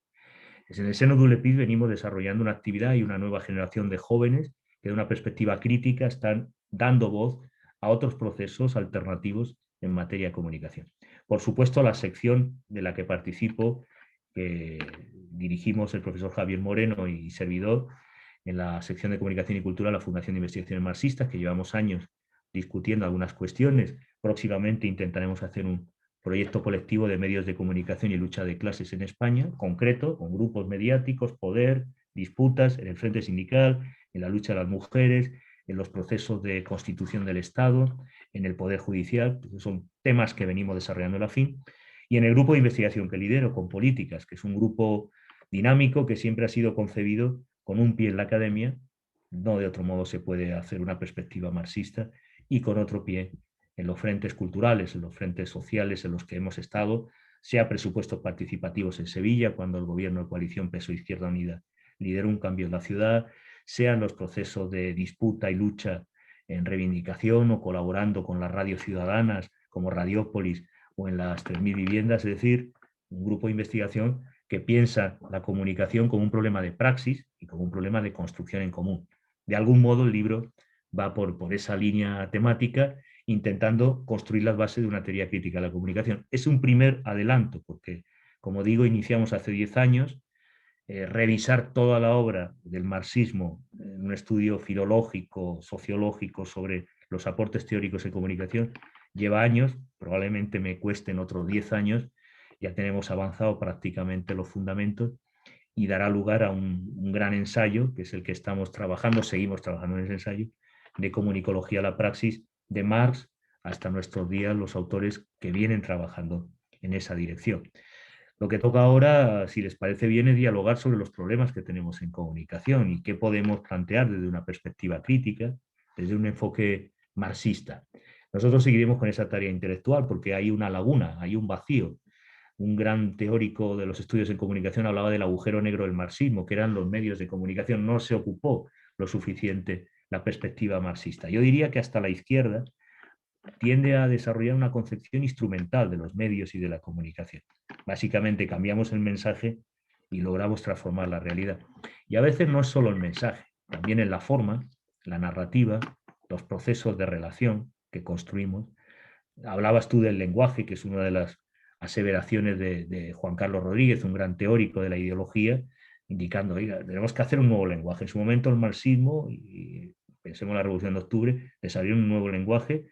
En el seno de ULEPIC venimos desarrollando una actividad y una nueva generación de jóvenes que de una perspectiva crítica están dando voz a otros procesos alternativos en materia de comunicación. Por supuesto, la sección de la que participo, que dirigimos el profesor Javier Moreno y servidor, en la sección de Comunicación y Cultura, la Fundación de Investigaciones Marxistas, que llevamos años discutiendo algunas cuestiones. Próximamente intentaremos hacer un proyecto colectivo de medios de comunicación y lucha de clases en España, concreto, con grupos mediáticos, poder, disputas en el frente sindical, en la lucha de las mujeres, en los procesos de constitución del Estado, en el Poder Judicial. Son temas que venimos desarrollando en la FIN. Y en el grupo de investigación que lidero, con políticas, que es un grupo dinámico que siempre ha sido concebido con un pie en la academia, no de otro modo se puede hacer una perspectiva marxista, y con otro pie en los frentes culturales, en los frentes sociales en los que hemos estado, sea presupuestos participativos en Sevilla, cuando el gobierno de coalición PSOE-Izquierda Unida lideró un cambio en la ciudad, sean los procesos de disputa y lucha en reivindicación o colaborando con las radios ciudadanas como Radiópolis o en las 3.000 viviendas, es decir, un grupo de investigación que piensa la comunicación como un problema de praxis y como un problema de construcción en común. De algún modo el libro va por esa línea temática, intentando construir las bases de una teoría crítica de la comunicación. Es un primer adelanto, porque, como digo, iniciamos hace 10 años, revisar toda la obra del marxismo en un estudio filológico, sociológico sobre los aportes teóricos en comunicación, lleva años, probablemente me cuesten otros 10 años, ya tenemos avanzado prácticamente los fundamentos y dará lugar a un gran ensayo, que es el que estamos trabajando, seguimos trabajando en ese ensayo, de comunicología a la praxis, de Marx hasta nuestros días, los autores que vienen trabajando en esa dirección. Lo que toca ahora, si les parece bien, es dialogar sobre los problemas que tenemos en comunicación y qué podemos plantear desde una perspectiva crítica, desde un enfoque marxista. Nosotros seguiremos con esa tarea intelectual porque hay una laguna, hay un vacío. Un gran teórico de los estudios en comunicación hablaba del agujero negro del marxismo, que eran los medios de comunicación. No se ocupó lo suficiente la perspectiva marxista. Yo diría que hasta la izquierda tiende a desarrollar una concepción instrumental de los medios y de la comunicación. Básicamente cambiamos el mensaje y logramos transformar la realidad. Y a veces no es solo el mensaje, también en la forma, la narrativa, los procesos de relación que construimos. Hablabas tú del lenguaje, que es una de las aseveraciones de Juan Carlos Rodríguez, un gran teórico de la ideología, indicando, oiga, tenemos que hacer un nuevo lenguaje. En su momento el marxismo, y pensemos en la Revolución de Octubre, desarrolló un nuevo lenguaje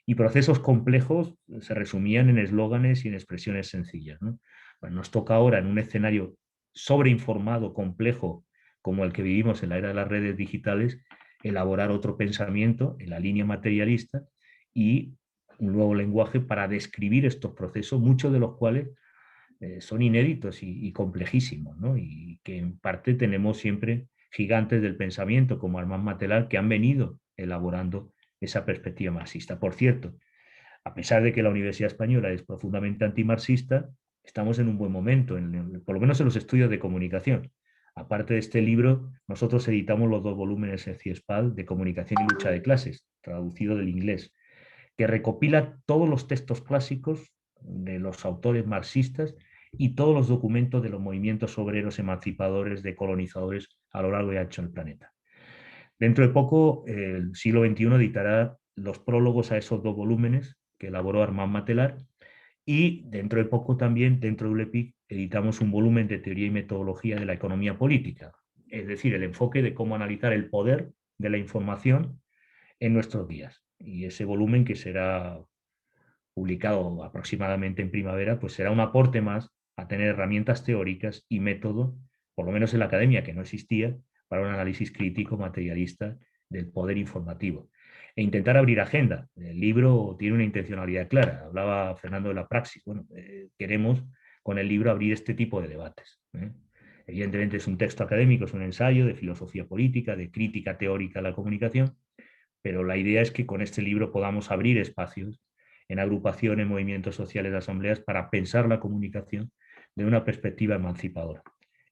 y procesos complejos se resumían en eslóganes y en expresiones sencillas, ¿no? Bueno, nos toca ahora en un escenario sobreinformado, complejo, como el que vivimos en la era de las redes digitales, elaborar otro pensamiento en la línea materialista y un nuevo lenguaje para describir estos procesos, muchos de los cuales son inéditos y complejísimos, ¿no? Y que en parte tenemos siempre gigantes del pensamiento como Armand Matelar que han venido elaborando esa perspectiva marxista. Por cierto, a pesar de que la Universidad Española es profundamente antimarxista, estamos en un buen momento, por lo menos en los estudios de comunicación. Aparte de este libro, nosotros editamos los 2 volúmenes en CIESPAL de Comunicación y Lucha de Clases, traducido del inglés, que recopila todos los textos clásicos de los autores marxistas y todos los documentos de los movimientos obreros emancipadores, decolonizadores a lo largo y ancho del planeta. Dentro de poco, el siglo XXI editará los prólogos a esos 2 volúmenes que elaboró Armand Matelar y dentro de poco también, dentro de ULEPIC, editamos un volumen de teoría y metodología de la economía política, es decir, el enfoque de cómo analizar el poder de la información en nuestros días. Y ese volumen, que será publicado aproximadamente en primavera, pues será un aporte más a tener herramientas teóricas y método, por lo menos en la academia, que no existía, para un análisis crítico materialista del poder informativo. E intentar abrir agenda. El libro tiene una intencionalidad clara. Hablaba Fernando de la praxis. Bueno, queremos con el libro abrir este tipo de debates. Evidentemente es un texto académico, es un ensayo de filosofía política, de crítica teórica a la comunicación, pero la idea es que con este libro podamos abrir espacios en agrupaciones, movimientos sociales, asambleas, para pensar la comunicación de una perspectiva emancipadora.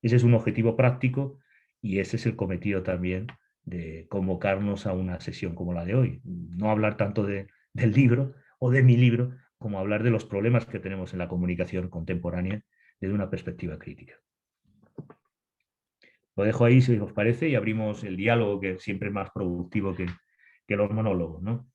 Ese es un objetivo práctico y ese es el cometido también de convocarnos a una sesión como la de hoy. No hablar tanto del libro o de mi libro, como hablar de los problemas que tenemos en la comunicación contemporánea desde una perspectiva crítica. Lo dejo ahí, si os parece, y abrimos el diálogo, que siempre es más productivo que los monólogos, ¿no?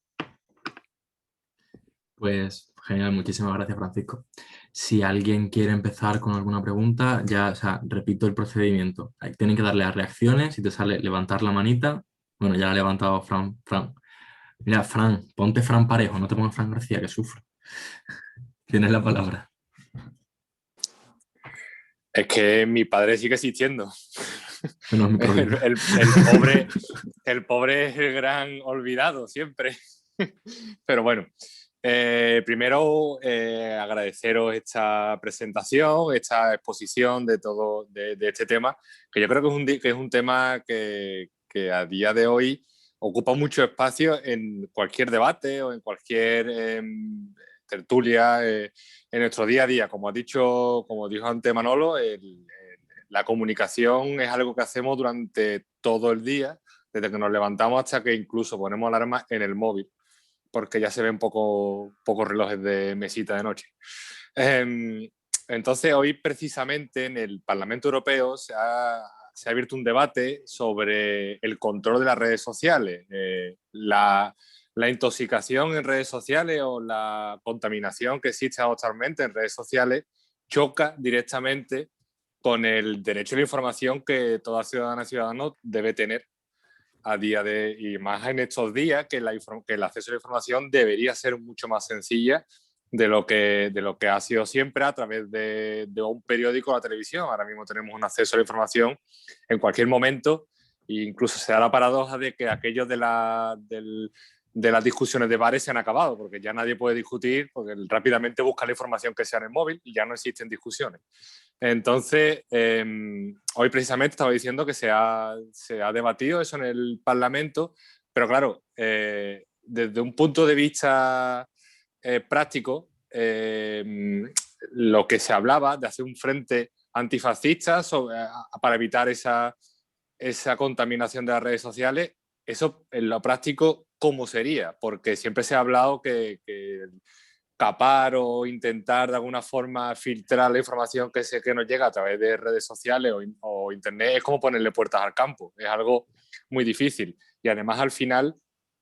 Pues genial, muchísimas gracias, Francisco. Si alguien quiere empezar con alguna pregunta, ya, o sea, repito el procedimiento. Ahí tienen que darle a reacciones, si te sale levantar la manita. Bueno, ya la ha levantado Fran. Mira, Fran, ponte Fran Parejo, no te pongas Fran García, que sufro. Tienes la palabra. Es que mi padre sigue existiendo. No es mi problema. El pobre es el gran olvidado siempre. Pero bueno, primero agradeceros esta presentación, esta exposición de todo de este tema, que yo creo que es un tema que a día de hoy ocupa mucho espacio en cualquier debate o en cualquier tertulia en nuestro día a día. Como dijo antes Manolo, la comunicación es algo que hacemos durante todo el día, desde que nos levantamos hasta que incluso ponemos alarmas en el móvil, porque ya se ven pocos relojes de mesita de noche. Entonces, hoy precisamente en el Parlamento Europeo se ha abierto un debate sobre el control de las redes sociales, la intoxicación en redes sociales o la contaminación que existe actualmente en redes sociales choca directamente con el derecho a la información que toda ciudadana y ciudadano debe tener a día de, y más en estos días, que el acceso a la información debería ser mucho más sencilla de lo que ha sido siempre a través de un periódico o la televisión. Ahora mismo tenemos un acceso a la información en cualquier momento e incluso se da la paradoja de que aquellos de las discusiones de bares se han acabado, porque ya nadie puede discutir, porque rápidamente busca la información que sea en el móvil y ya no existen discusiones. Entonces, hoy precisamente estaba diciendo que se ha debatido eso en el Parlamento, Pero claro, desde un punto de vista práctico, lo que se hablaba de hacer un frente antifascista para evitar esa contaminación de las redes sociales, eso en lo práctico, ¿cómo sería? Porque siempre se ha hablado que capar o intentar de alguna forma filtrar la información que nos llega a través de redes sociales o internet es como ponerle puertas al campo, es algo muy difícil y además al final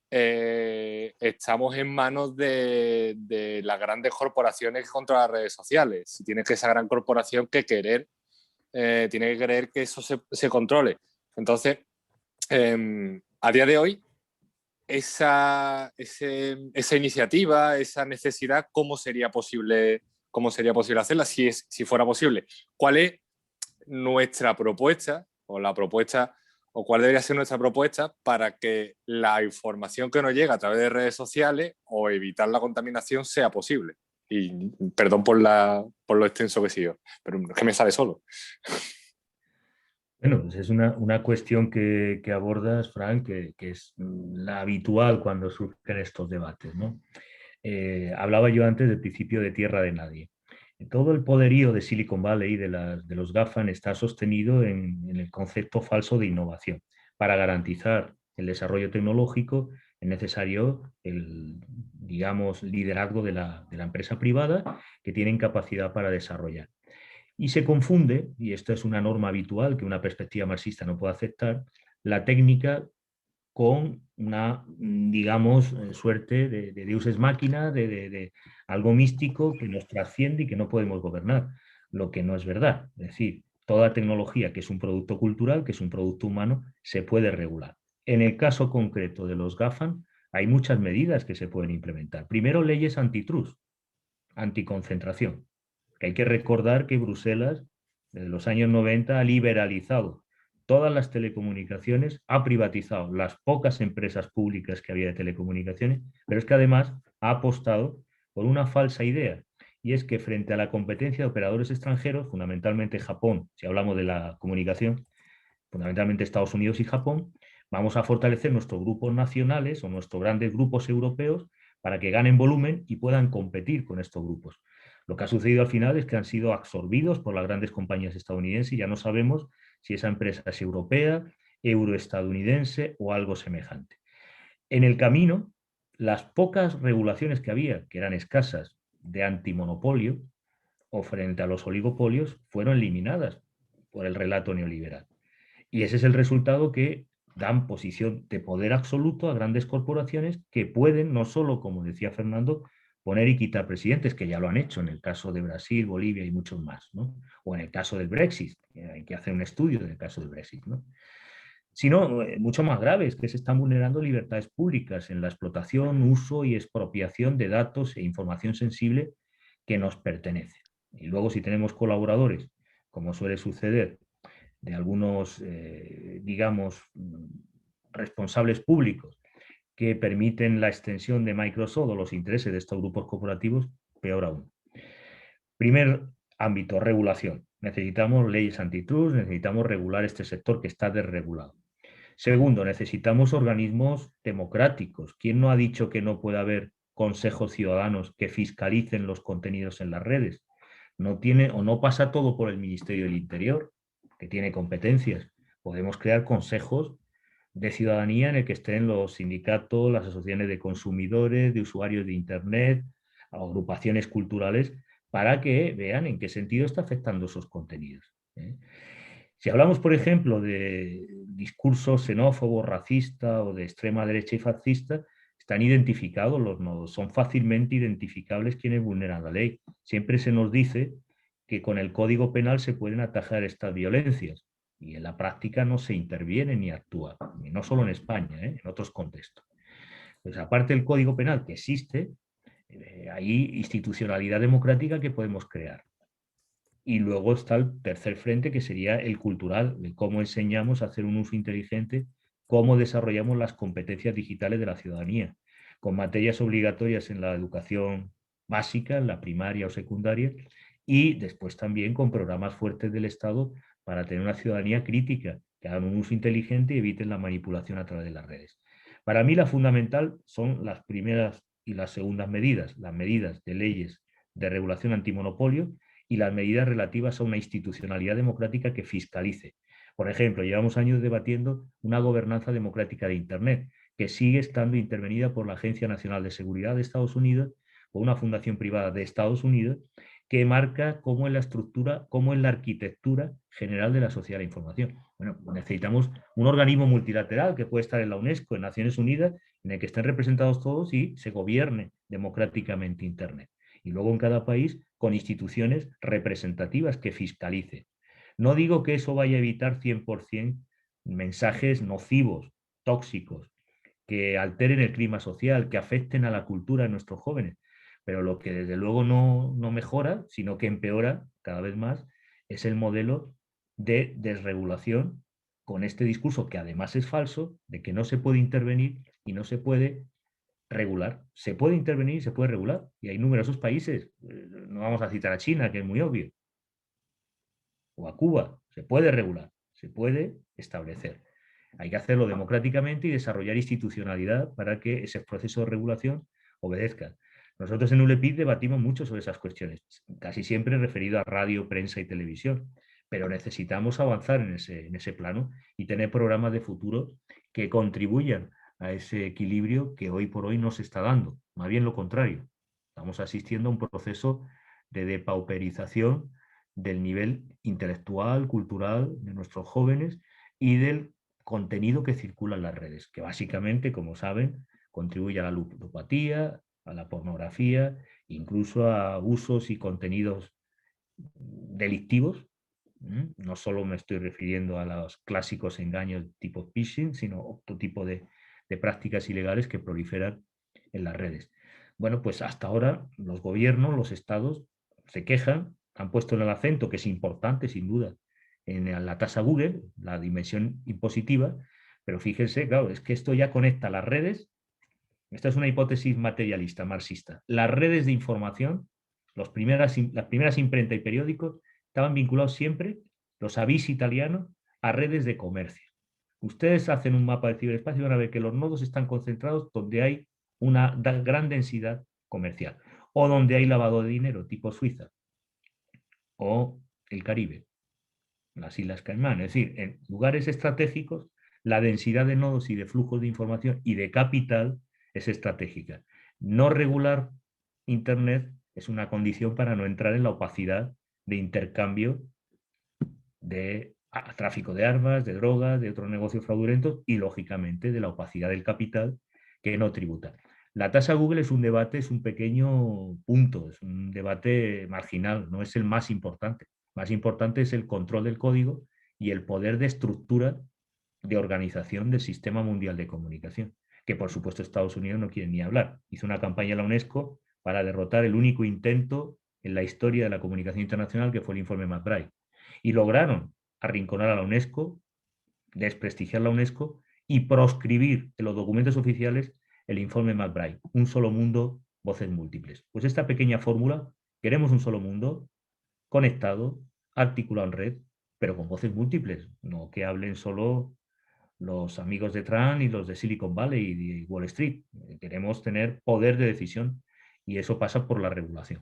estamos en manos de las grandes corporaciones que controlan las redes sociales. Si tiene que esa gran corporación tiene que querer que eso se controle. Entonces, a día de hoy, esa iniciativa, esa necesidad, ¿cómo sería posible hacerla si fuera posible? ¿Cuál es nuestra propuesta o la propuesta o cuál debería ser nuestra propuesta para que la información que nos llega a través de redes sociales o evitar la contaminación sea posible? Y perdón por lo extenso que he sido, pero es que me sale solo. Bueno, es una cuestión que abordas, Frank, que es la habitual cuando surgen estos debates, ¿no? Hablaba yo antes del principio de tierra de nadie. Todo el poderío de Silicon Valley y de los GAFAM está sostenido en el concepto falso de innovación. Para garantizar el desarrollo tecnológico es necesario el, digamos, liderazgo de la empresa privada que tienen capacidad para desarrollar. Y se confunde, y esto es una norma habitual que una perspectiva marxista no puede aceptar, la técnica con una, digamos, suerte de deus ex machina, de algo místico que nos trasciende y que no podemos gobernar, lo que no es verdad. Es decir, toda tecnología que es un producto cultural, que es un producto humano, se puede regular. En el caso concreto de los GAFAM, hay muchas medidas que se pueden implementar. Primero, leyes antitrust, anticoncentración. Que hay que recordar que Bruselas, desde los años 90, ha liberalizado todas las telecomunicaciones, ha privatizado las pocas empresas públicas que había de telecomunicaciones, pero es que además ha apostado por una falsa idea, y es que frente a la competencia de operadores extranjeros, fundamentalmente Japón, si hablamos de la comunicación, fundamentalmente Estados Unidos y Japón, vamos a fortalecer nuestros grupos nacionales o nuestros grandes grupos europeos para que ganen volumen y puedan competir con estos grupos. Lo que ha sucedido al final es que han sido absorbidos por las grandes compañías estadounidenses y ya no sabemos si esa empresa es europea, euroestadounidense o algo semejante. En el camino, las pocas regulaciones que había, que eran escasas, de antimonopolio o frente a los oligopolios, fueron eliminadas por el relato neoliberal. Y ese es el resultado que dan posición de poder absoluto a grandes corporaciones que pueden, no solo, como decía Fernando, poner y quitar presidentes, que ya lo han hecho en el caso de Brasil, Bolivia y muchos más, ¿no? O en el caso del Brexit, hay que hacer un estudio del caso del Brexit, ¿no? Sino mucho más graves, que se están vulnerando libertades públicas en la explotación, uso y expropiación de datos e información sensible que nos pertenece. Y luego si tenemos colaboradores, como suele suceder, de algunos, digamos, responsables públicos que permiten la extensión de Microsoft o los intereses de estos grupos corporativos, peor aún. Primer ámbito, regulación. Necesitamos leyes antitrust, necesitamos regular este sector que está desregulado. Segundo, necesitamos organismos democráticos. ¿Quién no ha dicho que no puede haber consejos ciudadanos que fiscalicen los contenidos en las redes? No tiene o no pasa todo por el Ministerio del Interior, que tiene competencias. Podemos crear consejos de ciudadanía en el que estén los sindicatos, las asociaciones de consumidores, de usuarios de Internet, agrupaciones culturales, para que vean en qué sentido está afectando esos contenidos. Si hablamos, por ejemplo, de discurso xenófobo, racista o de extrema derecha y fascista, están identificados los nodos, son fácilmente identificables quienes vulneran la ley. Siempre se nos dice que con el Código Penal se pueden atajar estas violencias y en la práctica no se interviene ni actúa, y no solo en España, en otros contextos. Pues aparte del Código Penal que existe, hay institucionalidad democrática que podemos crear. Y luego está el tercer frente, que sería el cultural, de cómo enseñamos a hacer un uso inteligente, cómo desarrollamos las competencias digitales de la ciudadanía, con materias obligatorias en la educación básica, en la primaria o secundaria, y después también con programas fuertes del Estado para tener una ciudadanía crítica, que hagan un uso inteligente y eviten la manipulación a través de las redes. Para mí la fundamental son las primeras y las segundas medidas, las medidas de leyes de regulación antimonopolio y las medidas relativas a una institucionalidad democrática que fiscalice. Por ejemplo, llevamos años debatiendo una gobernanza democrática de Internet, que sigue estando intervenida por la Agencia Nacional de Seguridad de Estados Unidos o una fundación privada de Estados Unidos, que marca cómo es la estructura, cómo es la arquitectura general de la sociedad de la información. Bueno, necesitamos un organismo multilateral que puede estar en la UNESCO, en Naciones Unidas, en el que estén representados todos y se gobierne democráticamente Internet. Y luego en cada país con instituciones representativas que fiscalicen. No digo que eso vaya a evitar 100% mensajes nocivos, tóxicos, que alteren el clima social, que afecten a la cultura de nuestros jóvenes. Pero lo que desde luego no mejora, sino que empeora cada vez más, es el modelo de desregulación con este discurso, que además es falso, de que no se puede intervenir y no se puede regular. Se puede intervenir y se puede regular. Y hay numerosos países, no vamos a citar a China, que es muy obvio, o a Cuba, se puede regular, se puede establecer. Hay que hacerlo democráticamente y desarrollar institucionalidad para que ese proceso de regulación obedezca. Nosotros en ULEPID debatimos mucho sobre esas cuestiones, casi siempre referido a radio, prensa y televisión, pero necesitamos avanzar en ese plano y tener programas de futuro que contribuyan a ese equilibrio que hoy por hoy no se está dando, más bien lo contrario. Estamos asistiendo a un proceso de depauperización del nivel intelectual, cultural de nuestros jóvenes y del contenido que circula en las redes, que básicamente, como saben, contribuye a la ludopatía, a la pornografía, incluso a usos y contenidos delictivos. No solo me estoy refiriendo a los clásicos engaños tipo phishing, sino otro tipo de prácticas ilegales que proliferan en las redes. Bueno, pues hasta ahora los gobiernos, los estados, se quejan, han puesto el acento, que es importante sin duda, en la tasa Google, la dimensión impositiva, pero fíjense, claro, es que esto ya conecta las redes. Esta es una hipótesis materialista, marxista. Las redes de información, las primeras imprentas y periódicos, estaban vinculados siempre, los avis italianos, a redes de comercio. Ustedes hacen un mapa del ciberespacio y van a ver que los nodos están concentrados donde hay una gran densidad comercial o donde hay lavado de dinero tipo Suiza o el Caribe, las Islas Caimán. Es decir, en lugares estratégicos la densidad de nodos y de flujos de información y de capital es estratégica. No regular Internet es una condición para no entrar en la opacidad de intercambio de tráfico de armas, de drogas, de otros negocios fraudulentos y, lógicamente, de la opacidad del capital que no tributa. La tasa Google es un debate, es un pequeño punto, es un debate marginal, no es el más importante. Más importante es el control del código y el poder de estructura de organización del sistema mundial de comunicación, que por supuesto Estados Unidos no quiere ni hablar. Hizo una campaña en la UNESCO para derrotar el único intento en la historia de la comunicación internacional, que fue el informe McBride. Y lograron arrinconar a la UNESCO, desprestigiar la UNESCO y proscribir en los documentos oficiales el informe McBride, un solo mundo, voces múltiples. Pues esta pequeña fórmula, queremos un solo mundo, conectado, articulado en red, pero con voces múltiples, no que hablen solo los amigos de Trump y los de Silicon Valley y de Wall Street. Queremos tener poder de decisión y eso pasa por la regulación.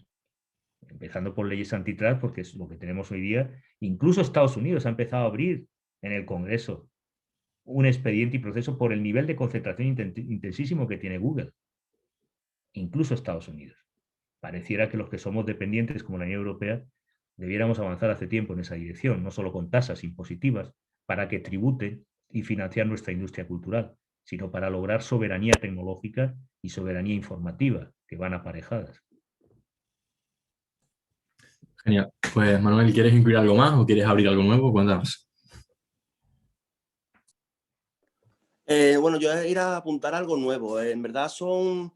Empezando por leyes antitrust, porque es lo que tenemos hoy día. Incluso Estados Unidos ha empezado a abrir en el Congreso un expediente y proceso por el nivel de concentración intensísimo que tiene Google. Incluso Estados Unidos. Pareciera que los que somos dependientes, como la Unión Europea, debiéramos avanzar hace tiempo en esa dirección, no solo con tasas impositivas para que tributen y financiar nuestra industria cultural, sino para lograr soberanía tecnológica y soberanía informativa, que van aparejadas. Genial. Pues Manuel, ¿quieres incluir algo más o quieres abrir algo nuevo? Cuéntanos. Bueno, yo voy a ir a apuntar algo nuevo. En verdad son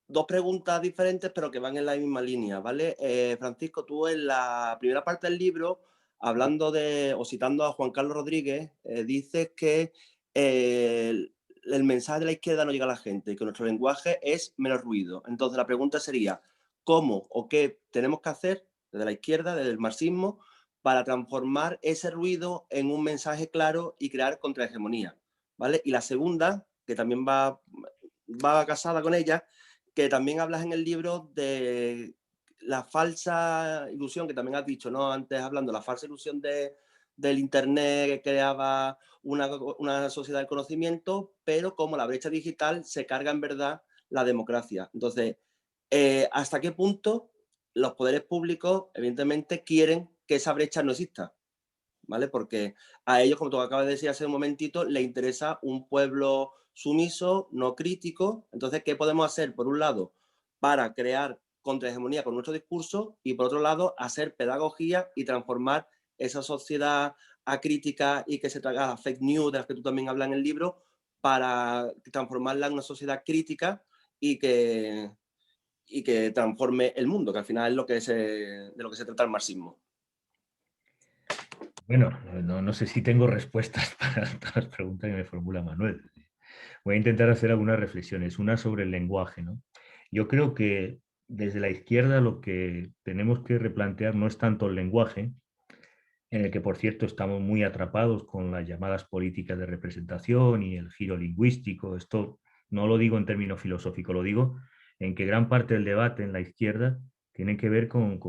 dos preguntas diferentes, pero que van en la misma línea, ¿vale? Francisco, tú en la primera parte del libro, hablando o citando a Juan Carlos Rodríguez, dices que el mensaje de la izquierda no llega a la gente, que nuestro lenguaje es menos ruido. Entonces la pregunta sería, ¿cómo o qué tenemos que hacer desde la izquierda, desde el marxismo, para transformar ese ruido en un mensaje claro y crear contrahegemonía? ¿Vale? Y la segunda, que también va casada con ella, que también hablas en el libro de la falsa ilusión, que también has dicho, ¿no? Antes hablando, la falsa ilusión del Internet que creaba una sociedad del conocimiento, pero como la brecha digital se carga en verdad la democracia. Entonces, ¿hasta qué punto los poderes públicos, evidentemente, quieren que esa brecha no exista? ¿Vale? Porque a ellos, como tú acabas de decir hace un momentito, les interesa un pueblo sumiso, no crítico. Entonces, ¿qué podemos hacer, por un lado, para crear contrahegemonía con nuestro discurso y, por otro lado, hacer pedagogía y transformar esa sociedad acrítica y que se traga fake news, de las que tú también hablas en el libro, para transformarla en una sociedad crítica y que transforme el mundo, que al final es de lo que se trata el marxismo? Bueno, no sé si tengo respuestas para todas las preguntas que me formula Manuel. Voy a intentar hacer algunas reflexiones. Una sobre el lenguaje, ¿no? Yo creo que desde la izquierda lo que tenemos que replantear no es tanto el lenguaje, en el que, por cierto, estamos muy atrapados con las llamadas políticas de representación y el giro lingüístico. Esto no lo digo en términos filosóficos, lo digo en que gran parte del debate en la izquierda tiene que ver con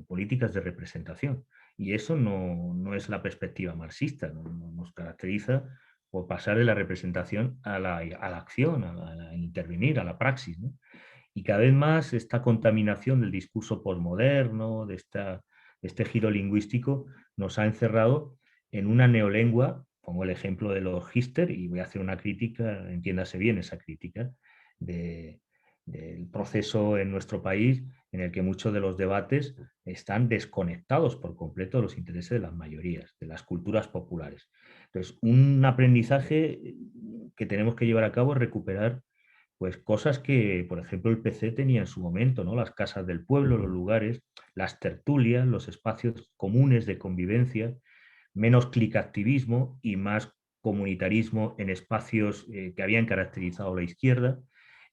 políticas de representación. Y eso no es la perspectiva marxista, nos caracteriza por pasar de la representación a la acción, a intervenir, a la praxis, ¿no? Y cada vez más esta contaminación del discurso posmoderno, de este giro lingüístico, nos ha encerrado en una neolengua. Pongo el ejemplo de los Gister y voy a hacer una crítica, entiéndase bien esa crítica, del proceso en nuestro país en el que muchos de los debates están desconectados por completo de los intereses de las mayorías, de las culturas populares. Entonces, un aprendizaje que tenemos que llevar a cabo es recuperar pues cosas que, por ejemplo, el PC tenía en su momento, ¿no? Las casas del pueblo, los lugares, las tertulias, los espacios comunes de convivencia, menos clicactivismo y más comunitarismo en espacios que habían caracterizado la izquierda.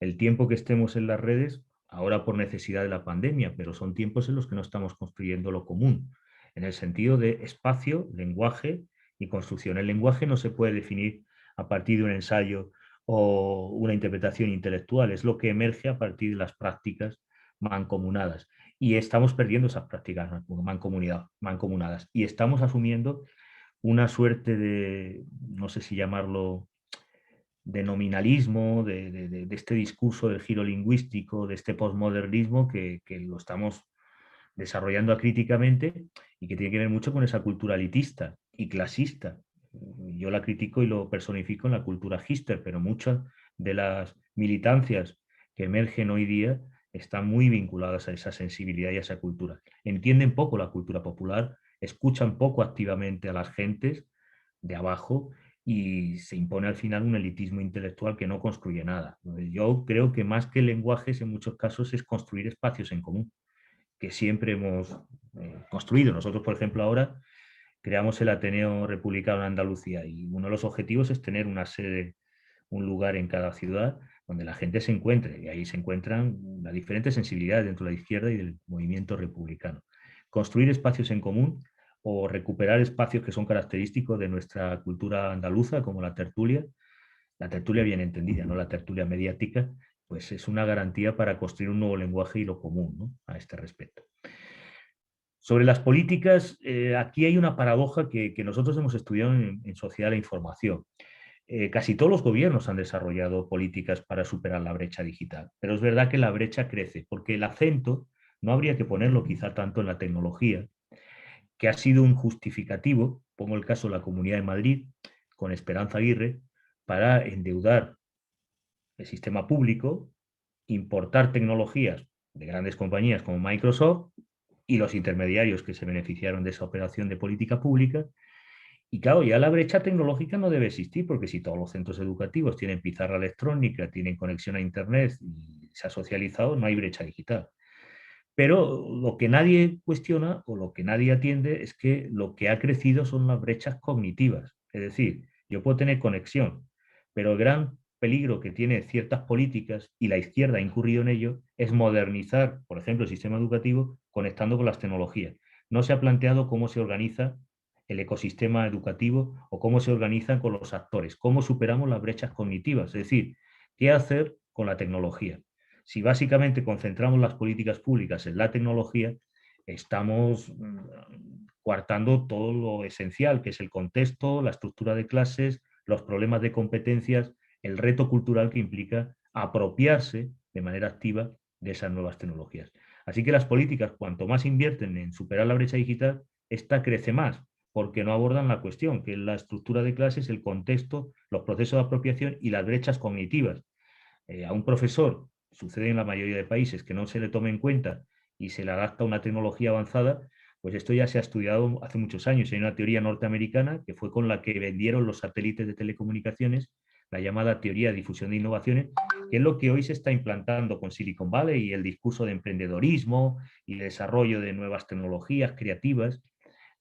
El tiempo que estemos en las redes, ahora por necesidad de la pandemia, pero son tiempos en los que no estamos construyendo lo común, en el sentido de espacio, lenguaje y construcción. El lenguaje no se puede definir a partir de un ensayo o una interpretación intelectual, es lo que emerge a partir de las prácticas mancomunadas. Y estamos perdiendo esas prácticas mancomunadas y estamos asumiendo una suerte de, no sé si llamarlo, de nominalismo, de este discurso del giro lingüístico, de este posmodernismo que lo estamos desarrollando acríticamente y que tiene que ver mucho con esa cultura elitista y clasista. Yo la critico y lo personifico en la cultura Gister, pero muchas de las militancias que emergen hoy día están muy vinculadas a esa sensibilidad y a esa cultura. Entienden poco la cultura popular, escuchan poco activamente a las gentes de abajo y se impone al final un elitismo intelectual que no construye nada. Yo creo que más que lenguajes en muchos casos es construir espacios en común que siempre hemos construido. Nosotros, por ejemplo, ahora creamos el Ateneo Republicano de Andalucía y uno de los objetivos es tener una sede, un lugar en cada ciudad donde la gente se encuentre y ahí se encuentran las diferentes sensibilidades dentro de la izquierda y del movimiento republicano. Construir espacios en común o recuperar espacios que son característicos de nuestra cultura andaluza, como la tertulia bien entendida, no la tertulia mediática, pues es una garantía para construir un nuevo lenguaje y lo común, ¿no? A este respecto. Sobre las políticas, aquí hay una paradoja que nosotros hemos estudiado en Sociedad de la Información. Casi todos los gobiernos han desarrollado políticas para superar la brecha digital, pero es verdad que la brecha crece, porque el acento no habría que ponerlo quizá tanto en la tecnología, que ha sido un justificativo, pongo el caso de la Comunidad de Madrid, con Esperanza Aguirre, para endeudar el sistema público, importar tecnologías de grandes compañías como Microsoft y los intermediarios que se beneficiaron de esa operación de política pública. Y claro, ya la brecha tecnológica no debe existir, porque si todos los centros educativos tienen pizarra electrónica, tienen conexión a Internet y se ha socializado, no hay brecha digital. Pero lo que nadie cuestiona o lo que nadie atiende es que lo que ha crecido son las brechas cognitivas. Es decir, yo puedo tener conexión, pero el gran peligro que tiene ciertas políticas, y la izquierda ha incurrido en ello, es modernizar, por ejemplo, el sistema educativo conectando con las tecnologías. No se ha planteado cómo se organiza el ecosistema educativo o cómo se organizan con los actores, cómo superamos las brechas cognitivas, es decir, qué hacer con la tecnología. Si básicamente concentramos las políticas públicas en la tecnología, estamos coartando todo lo esencial, que es el contexto, la estructura de clases, los problemas de competencias, el reto cultural que implica apropiarse de manera activa de esas nuevas tecnologías. Así que las políticas, cuanto más invierten en superar la brecha digital, esta crece más, porque no abordan la cuestión, que es la estructura de clases, el contexto, los procesos de apropiación y las brechas cognitivas. A un profesor, sucede en la mayoría de países, que no se le tome en cuenta y se le adapta a una tecnología avanzada, pues esto ya se ha estudiado hace muchos años. Hay una teoría norteamericana que fue con la que vendieron los satélites de telecomunicaciones, la llamada teoría de difusión de innovaciones, que es lo que hoy se está implantando con Silicon Valley y el discurso de emprendedorismo y desarrollo de nuevas tecnologías creativas.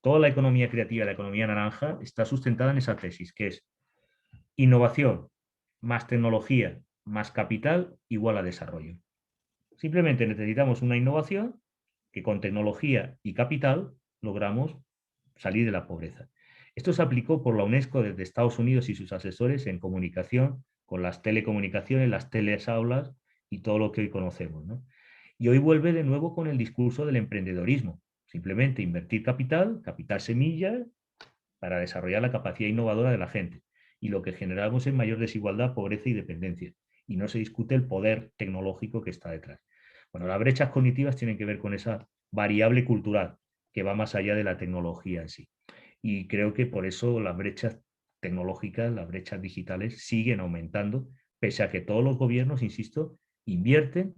Toda la economía creativa, la economía naranja, está sustentada en esa tesis, que es innovación más tecnología más capital igual a desarrollo. Simplemente necesitamos una innovación que con tecnología y capital logramos salir de la pobreza. Esto se aplicó por la UNESCO desde Estados Unidos y sus asesores en comunicación, con las telecomunicaciones, las teleaulas y todo lo que hoy conocemos, ¿no? Y hoy vuelve de nuevo con el discurso del emprendedorismo. Simplemente invertir capital, capital semilla, para desarrollar la capacidad innovadora de la gente. Y lo que generamos es mayor desigualdad, pobreza y dependencia. Y no se discute el poder tecnológico que está detrás. Bueno, las brechas cognitivas tienen que ver con esa variable cultural que va más allá de la tecnología en sí. Y creo que por eso las brechas tecnológicas, las brechas digitales siguen aumentando, pese a que todos los gobiernos, insisto, invierten,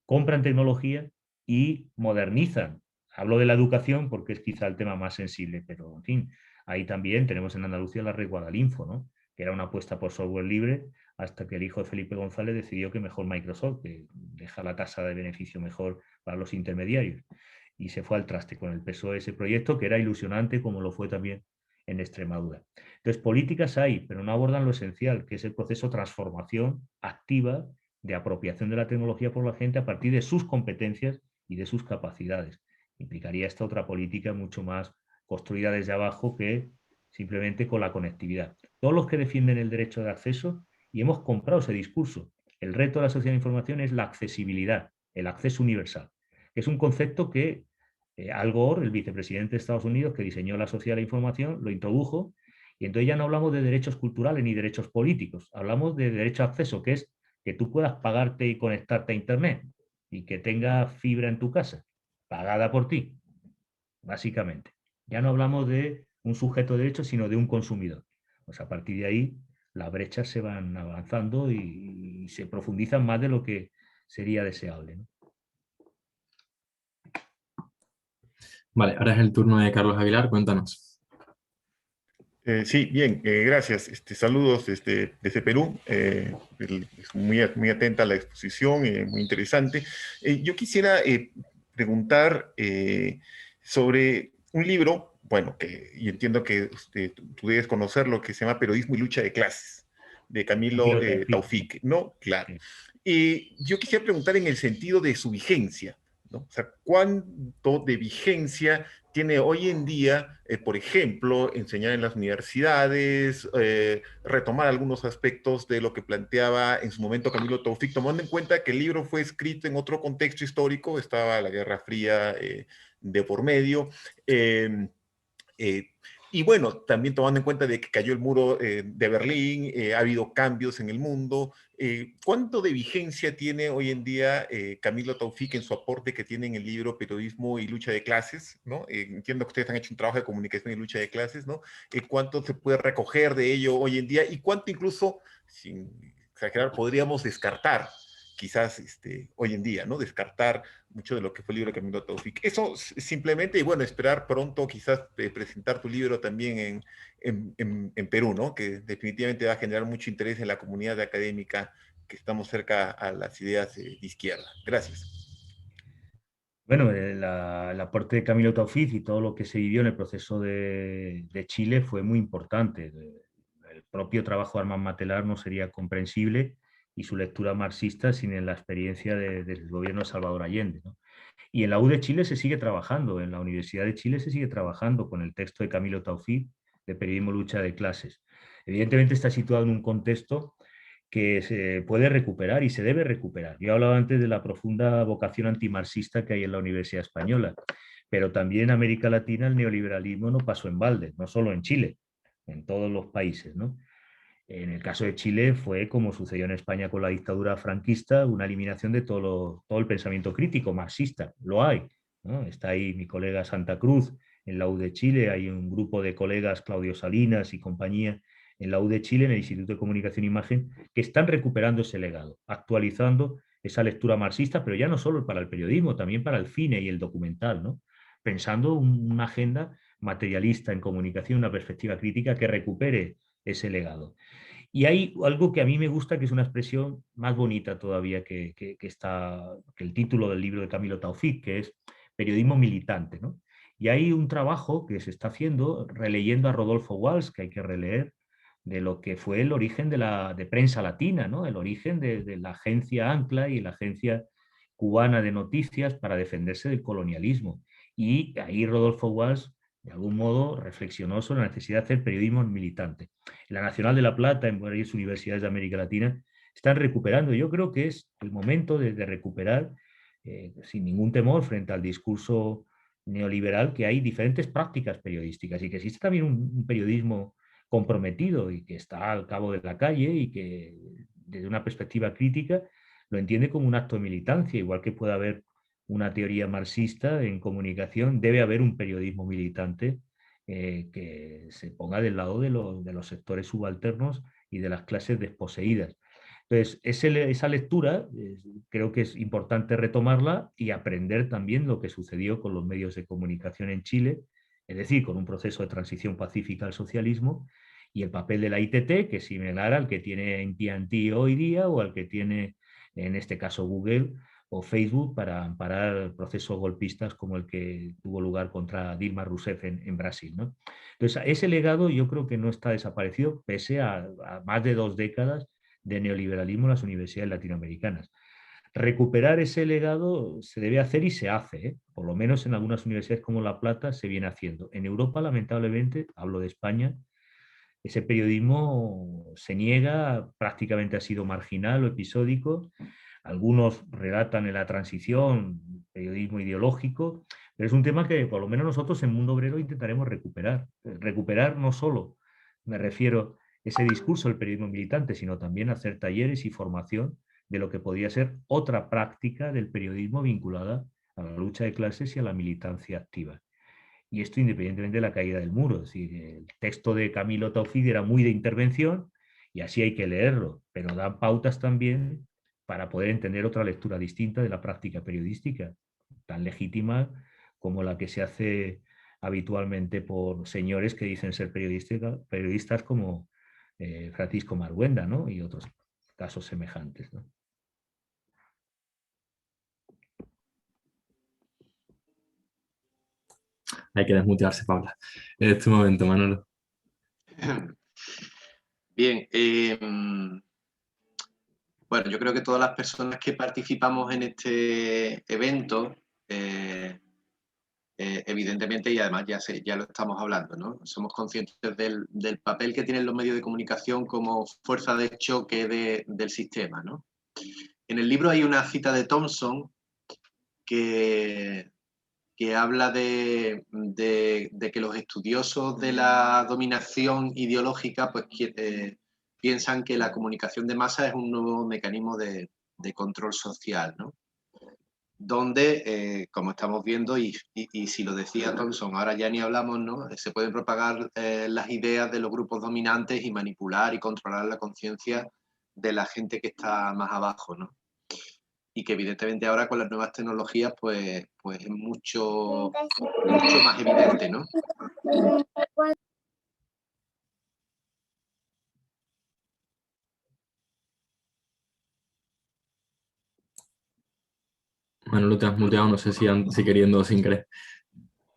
compran tecnología y modernizan. Hablo de la educación porque es quizá el tema más sensible, pero en fin, ahí también tenemos en Andalucía la red Guadalinfo, ¿no? Que era una apuesta por software libre hasta que el hijo de Felipe González decidió que mejor Microsoft, que deja la tasa de beneficio mejor para los intermediarios. Y se fue al traste con el PSOE ese proyecto, que era ilusionante, como lo fue también en Extremadura. Entonces, políticas hay, pero no abordan lo esencial, que es el proceso de transformación activa de apropiación de la tecnología por la gente a partir de sus competencias y de sus capacidades. Implicaría esta otra política mucho más construida desde abajo que simplemente con la conectividad. Todos los que defienden el derecho de acceso, y hemos comprado ese discurso, el reto de la sociedad de información es la accesibilidad, el acceso universal, que es un concepto que Al Gore, el vicepresidente de Estados Unidos, que diseñó la sociedad de la información, lo introdujo, y entonces ya no hablamos de derechos culturales ni derechos políticos, hablamos de derecho a acceso, que es que tú puedas pagarte y conectarte a Internet y que tengas fibra en tu casa, pagada por ti, básicamente. Ya no hablamos de un sujeto de derecho, sino de un consumidor. Pues a partir de ahí las brechas se van avanzando y se profundizan más de lo que sería deseable, ¿no? Vale, ahora es el turno de Carlos Aguilar, cuéntanos. Sí, bien, gracias. Saludos desde Perú. Muy atenta a la exposición, muy interesante. Yo quisiera preguntar sobre un libro, bueno, y entiendo que tú debes conocerlo, que se llama Periodismo y lucha de clases, de Camilo Taufik, ¿no? Claro. Yo quisiera preguntar en el sentido de su vigencia, ¿no? O sea, ¿cuánto de vigencia tiene hoy en día, por ejemplo, enseñar en las universidades, retomar algunos aspectos de lo que planteaba en su momento Camilo Taufik, tomando en cuenta que el libro fue escrito en otro contexto histórico, estaba la Guerra Fría de por medio, y bueno, también tomando en cuenta de que cayó el muro de Berlín, ha habido cambios en el mundo. ¿Cuánto de vigencia tiene hoy en día Camilo Taufik en su aporte que tiene en el libro Periodismo y lucha de clases, ¿no? Entiendo que ustedes han hecho un trabajo de comunicación y lucha de clases, ¿no? ¿Cuánto se puede recoger de ello hoy en día y cuánto incluso, sin exagerar, podríamos descartar quizás hoy en día, ¿no? Descartar mucho de lo que fue el libro de Camilo Taufik. Eso simplemente, y bueno, esperar pronto quizás presentar tu libro también en Perú, ¿no? Que definitivamente va a generar mucho interés en la comunidad académica que estamos cerca a las ideas de izquierda. Gracias. Bueno, el aporte de Camilo Taufik y todo lo que se vivió en el proceso de Chile fue muy importante. El propio trabajo de Armand Matelar no sería comprensible y su lectura marxista sin la experiencia del gobierno de Salvador Allende, ¿no? Y en la U de Chile se sigue trabajando, en la Universidad de Chile se sigue trabajando con el texto de Camilo Taufik de Periodismo, Lucha de Clases. Evidentemente está situado en un contexto que se puede recuperar y se debe recuperar. Yo hablaba antes de la profunda vocación antimarxista que hay en la Universidad Española, pero también en América Latina el neoliberalismo no pasó en balde, no solo en Chile, en todos los países, ¿no? En el caso de Chile fue, como sucedió en España con la dictadura franquista, una eliminación de todo el pensamiento crítico marxista. Lo hay, ¿no? Está ahí mi colega Santa Cruz en la U de Chile, hay un grupo de colegas, Claudio Salinas y compañía, en la U de Chile, en el Instituto de Comunicación e Imagen, que están recuperando ese legado, actualizando esa lectura marxista, pero ya no solo para el periodismo, también para el cine y el documental, ¿no? Pensando una agenda materialista en comunicación, una perspectiva crítica que recupere ese legado. Y hay algo que a mí me gusta, que es una expresión más bonita todavía que el título del libro de Camilo Taufik, que es periodismo militante, ¿no? Y hay un trabajo que se está haciendo releyendo a Rodolfo Walsh, que hay que releer, de lo que fue el origen de prensa latina, ¿no? El origen de la agencia Ancla y la agencia cubana de noticias para defenderse del colonialismo. Y ahí Rodolfo Walsh, de algún modo, reflexionó sobre la necesidad de hacer periodismo militante. En la Nacional de La Plata, en varias universidades de América Latina, están recuperando. Yo creo que es el momento de recuperar, sin ningún temor, frente al discurso neoliberal, que hay diferentes prácticas periodísticas y que existe también un periodismo comprometido y que está al cabo de la calle y que desde una perspectiva crítica lo entiende como un acto de militancia, igual que puede haber una teoría marxista en comunicación, debe haber un periodismo militante que se ponga del lado de los sectores subalternos y de las clases desposeídas. Entonces, esa lectura creo que es importante retomarla y aprender también lo que sucedió con los medios de comunicación en Chile, es decir, con un proceso de transición pacífica al socialismo, y el papel de la ITT, que es similar al que tiene AT&T hoy día o al que tiene, en este caso, Google o Facebook para amparar procesos golpistas como el que tuvo lugar contra Dilma Rousseff en Brasil, ¿no? Entonces, ese legado yo creo que no está desaparecido, pese a más de 2 décadas de neoliberalismo en las universidades latinoamericanas. Recuperar ese legado se debe hacer y se hace, ¿eh? Por lo menos en algunas universidades como La Plata se viene haciendo. En Europa, lamentablemente, hablo de España, ese periodismo se niega, prácticamente ha sido marginal o episódico. Algunos relatan en la transición, periodismo ideológico, pero es un tema que por lo menos nosotros en Mundo Obrero intentaremos recuperar. Recuperar no solo, me refiero, ese discurso del periodismo militante, sino también hacer talleres y formación de lo que podría ser otra práctica del periodismo vinculada a la lucha de clases y a la militancia activa. Y esto independientemente de la caída del muro. Es decir, el texto de Camilo Taufik era muy de intervención y así hay que leerlo, pero da pautas también para poder entender otra lectura distinta de la práctica periodística, tan legítima como la que se hace habitualmente por señores que dicen ser periodistas como Francisco Marhuenda, ¿no? Y otros casos semejantes, ¿no? Hay que desmutearse, Paula. En este momento, Manolo. Bien. Bueno, yo creo que todas las personas que participamos en este evento, evidentemente, y además ya lo estamos hablando, ¿no? Somos conscientes del papel que tienen los medios de comunicación como fuerza de choque del sistema, ¿no? En el libro hay una cita de Thompson que habla de que los estudiosos de la dominación ideológica pues, piensan que la comunicación de masa es un nuevo mecanismo de control social, ¿no? Donde, como estamos viendo, y si lo decía Thompson, ahora ya ni hablamos, ¿no? Se pueden propagar las ideas de los grupos dominantes y manipular y controlar la conciencia de la gente que está más abajo, ¿no? Y que evidentemente ahora con las nuevas tecnologías pues es mucho más evidente, ¿no? Manolo, te has muteado, no sé si queriendo o sin querer.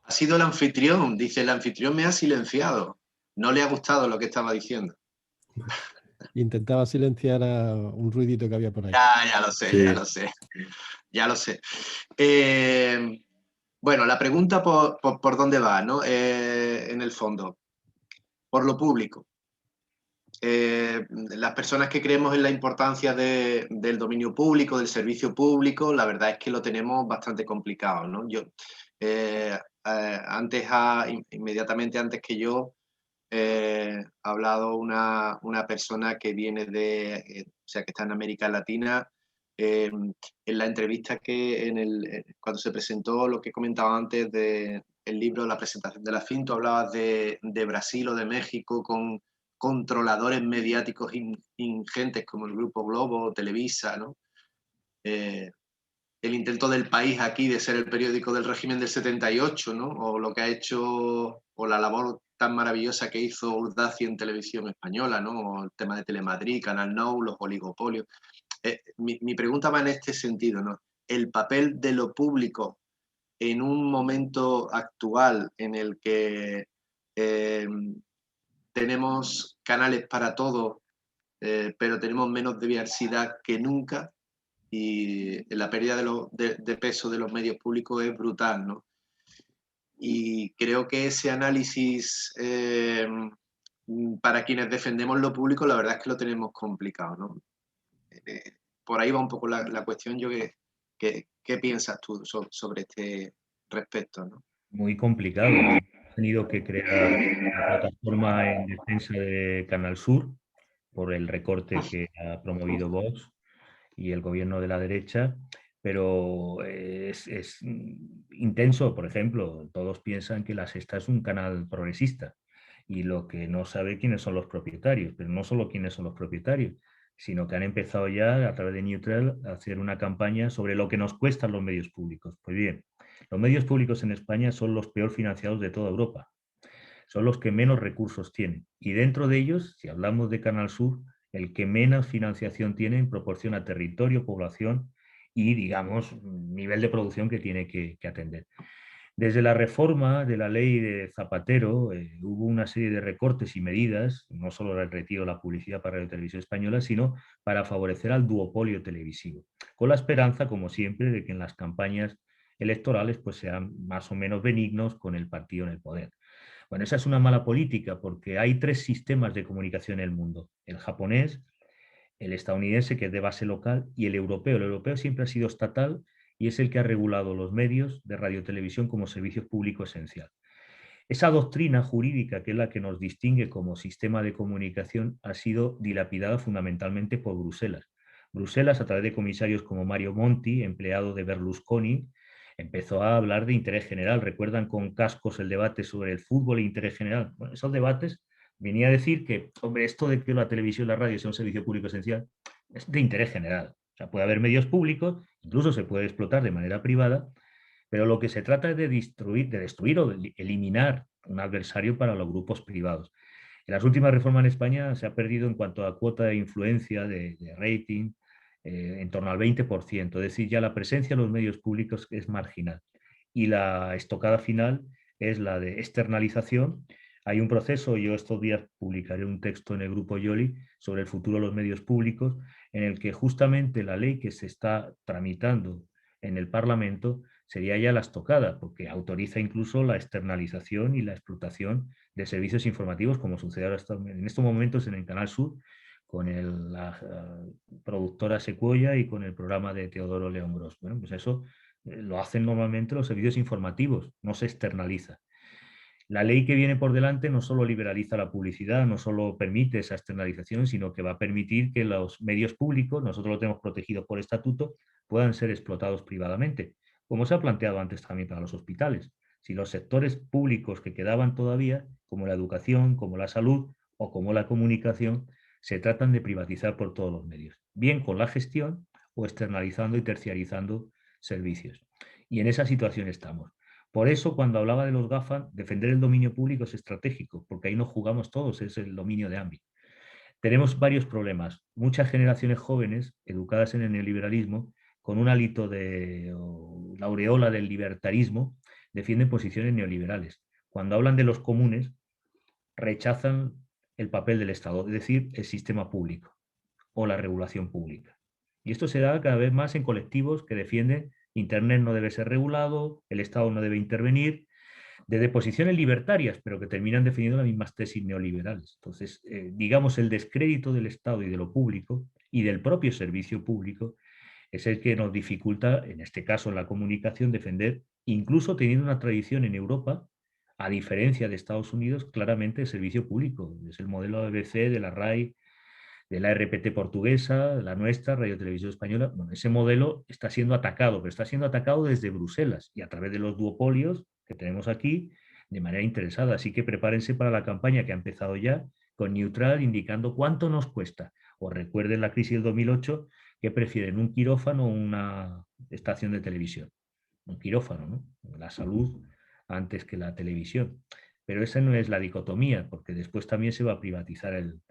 Ha sido el anfitrión, dice, el anfitrión me ha silenciado. No le ha gustado lo que estaba diciendo. Intentaba silenciar a un ruidito que había por ahí. Ya lo sé, Sí. ya lo sé. Bueno, la pregunta por dónde va, ¿no? En el fondo, por lo público. Las personas que creemos en la importancia del dominio público, del servicio público, la verdad es que lo tenemos bastante complicado, ¿no? Inmediatamente antes que yo, ha hablado una persona que viene o sea, que está en América Latina. En la entrevista cuando se presentó lo que comentaba antes del libro, la presentación de la FIN, tú hablabas de Brasil o de México con controladores mediáticos ingentes como el Grupo Globo o Televisa, ¿no? El intento del País aquí de ser el periódico del régimen del 78, ¿no? O lo que ha hecho, o la labor tan maravillosa que hizo Urdaci en televisión española, ¿no? O el tema de Telemadrid, Canal Nou, los oligopolios. Mi pregunta va en este sentido, ¿no? El papel de lo público en un momento actual en el que tenemos canales para todo, pero tenemos menos diversidad que nunca, y la pérdida de peso de los medios públicos es brutal, ¿no? Y creo que ese análisis, para quienes defendemos lo público, la verdad es que lo tenemos complicado, ¿no? Por ahí va un poco la cuestión. ¿Qué piensas tú sobre este respecto, ¿no? Muy complicado. Hemos tenido que crear una plataforma en defensa de Canal Sur por el recorte que ha promovido Vox y el gobierno de la derecha, pero es intenso. Por ejemplo, todos piensan que La Sexta es un canal progresista y lo que no sabe quiénes son los propietarios, pero no solo quiénes son los propietarios, sino que han empezado ya a través de Neutral a hacer una campaña sobre lo que nos cuestan los medios públicos. Pues bien, los medios públicos en España son los peor financiados de toda Europa, son los que menos recursos tienen, y dentro de ellos, si hablamos de Canal Sur, el que menos financiación tiene en proporción a territorio, población y, digamos, nivel de producción que tiene que atender. Desde la reforma de la ley de Zapatero hubo una serie de recortes y medidas, no solo el retiro de la publicidad para Radio Televisión Española, sino para favorecer al duopolio televisivo, con la esperanza, como siempre, de que en las campañas electorales pues sean más o menos benignos con el partido en el poder. Bueno, esa es una mala política porque hay tres sistemas de comunicación en el mundo: el japonés, el estadounidense, que es de base local, y el europeo. El europeo siempre ha sido estatal y es el que ha regulado los medios de radiotelevisión como servicio público esencial. Esa doctrina jurídica, que es la que nos distingue como sistema de comunicación, ha sido dilapidada fundamentalmente por Bruselas. Bruselas, a través de comisarios como Mario Monti, empleado de Berlusconi, empezó a hablar de interés general. ¿Recuerdan con cascos el debate sobre el fútbol e interés general? Bueno, esos debates venía a decir que, hombre, esto de que la televisión y la radio sea un servicio público esencial es de interés general. O sea, puede haber medios públicos, incluso se puede explotar de manera privada, pero lo que se trata es de destruir o de eliminar un adversario para los grupos privados. En las últimas reformas en España se ha perdido en cuanto a cuota de influencia, de rating, en torno al 20%. Es decir, ya la presencia de los medios públicos es marginal. Y la estocada final es la de externalización. Hay un proceso, yo estos días publicaré un texto en el grupo Yoli sobre el futuro de los medios públicos, en el que justamente la ley que se está tramitando en el Parlamento sería ya la estocada, porque autoriza incluso la externalización y la explotación de servicios informativos, como sucede ahora en estos momentos en el Canal Sur, con la productora Secuoya y con el programa de Teodoro León Gros. Bueno, pues eso lo hacen normalmente los servicios informativos, no se externaliza. La ley que viene por delante no solo liberaliza la publicidad, no solo permite esa externalización, sino que va a permitir que los medios públicos, nosotros lo tenemos protegido por estatuto, puedan ser explotados privadamente, como se ha planteado antes también para los hospitales. Si los sectores públicos que quedaban todavía, como la educación, como la salud o como la comunicación, se tratan de privatizar por todos los medios, bien con la gestión o externalizando y terciarizando servicios. Y en esa situación estamos. Por eso, cuando hablaba de los GAFA, defender el dominio público es estratégico, porque ahí no jugamos todos, es el dominio de ámbito. Tenemos varios problemas. Muchas generaciones jóvenes, educadas en el neoliberalismo, con un hálito de la aureola del libertarismo, defienden posiciones neoliberales. Cuando hablan de los comunes, rechazan el papel del Estado, es decir, el sistema público o la regulación pública. Y esto se da cada vez más en colectivos que defienden Internet no debe ser regulado, el Estado no debe intervenir, desde posiciones libertarias, pero que terminan defendiendo las mismas tesis neoliberales. Entonces, digamos, el descrédito del Estado y de lo público y del propio servicio público es el que nos dificulta, en este caso en la comunicación, defender, incluso teniendo una tradición en Europa, a diferencia de Estados Unidos, claramente el servicio público. Es el modelo ABC, de la RAI, de la RPT portuguesa, la nuestra, Radio Televisión Española. Bueno, ese modelo está siendo atacado, pero está siendo atacado desde Bruselas y a través de los duopolios que tenemos aquí de manera interesada. Así que prepárense para la campaña que ha empezado ya con Neutral, indicando cuánto nos cuesta. O recuerden la crisis del 2008, que prefieren un quirófano o una estación de televisión. Un quirófano, ¿no? La salud antes que la televisión. Pero esa no es la dicotomía, porque después también se va a privatizar el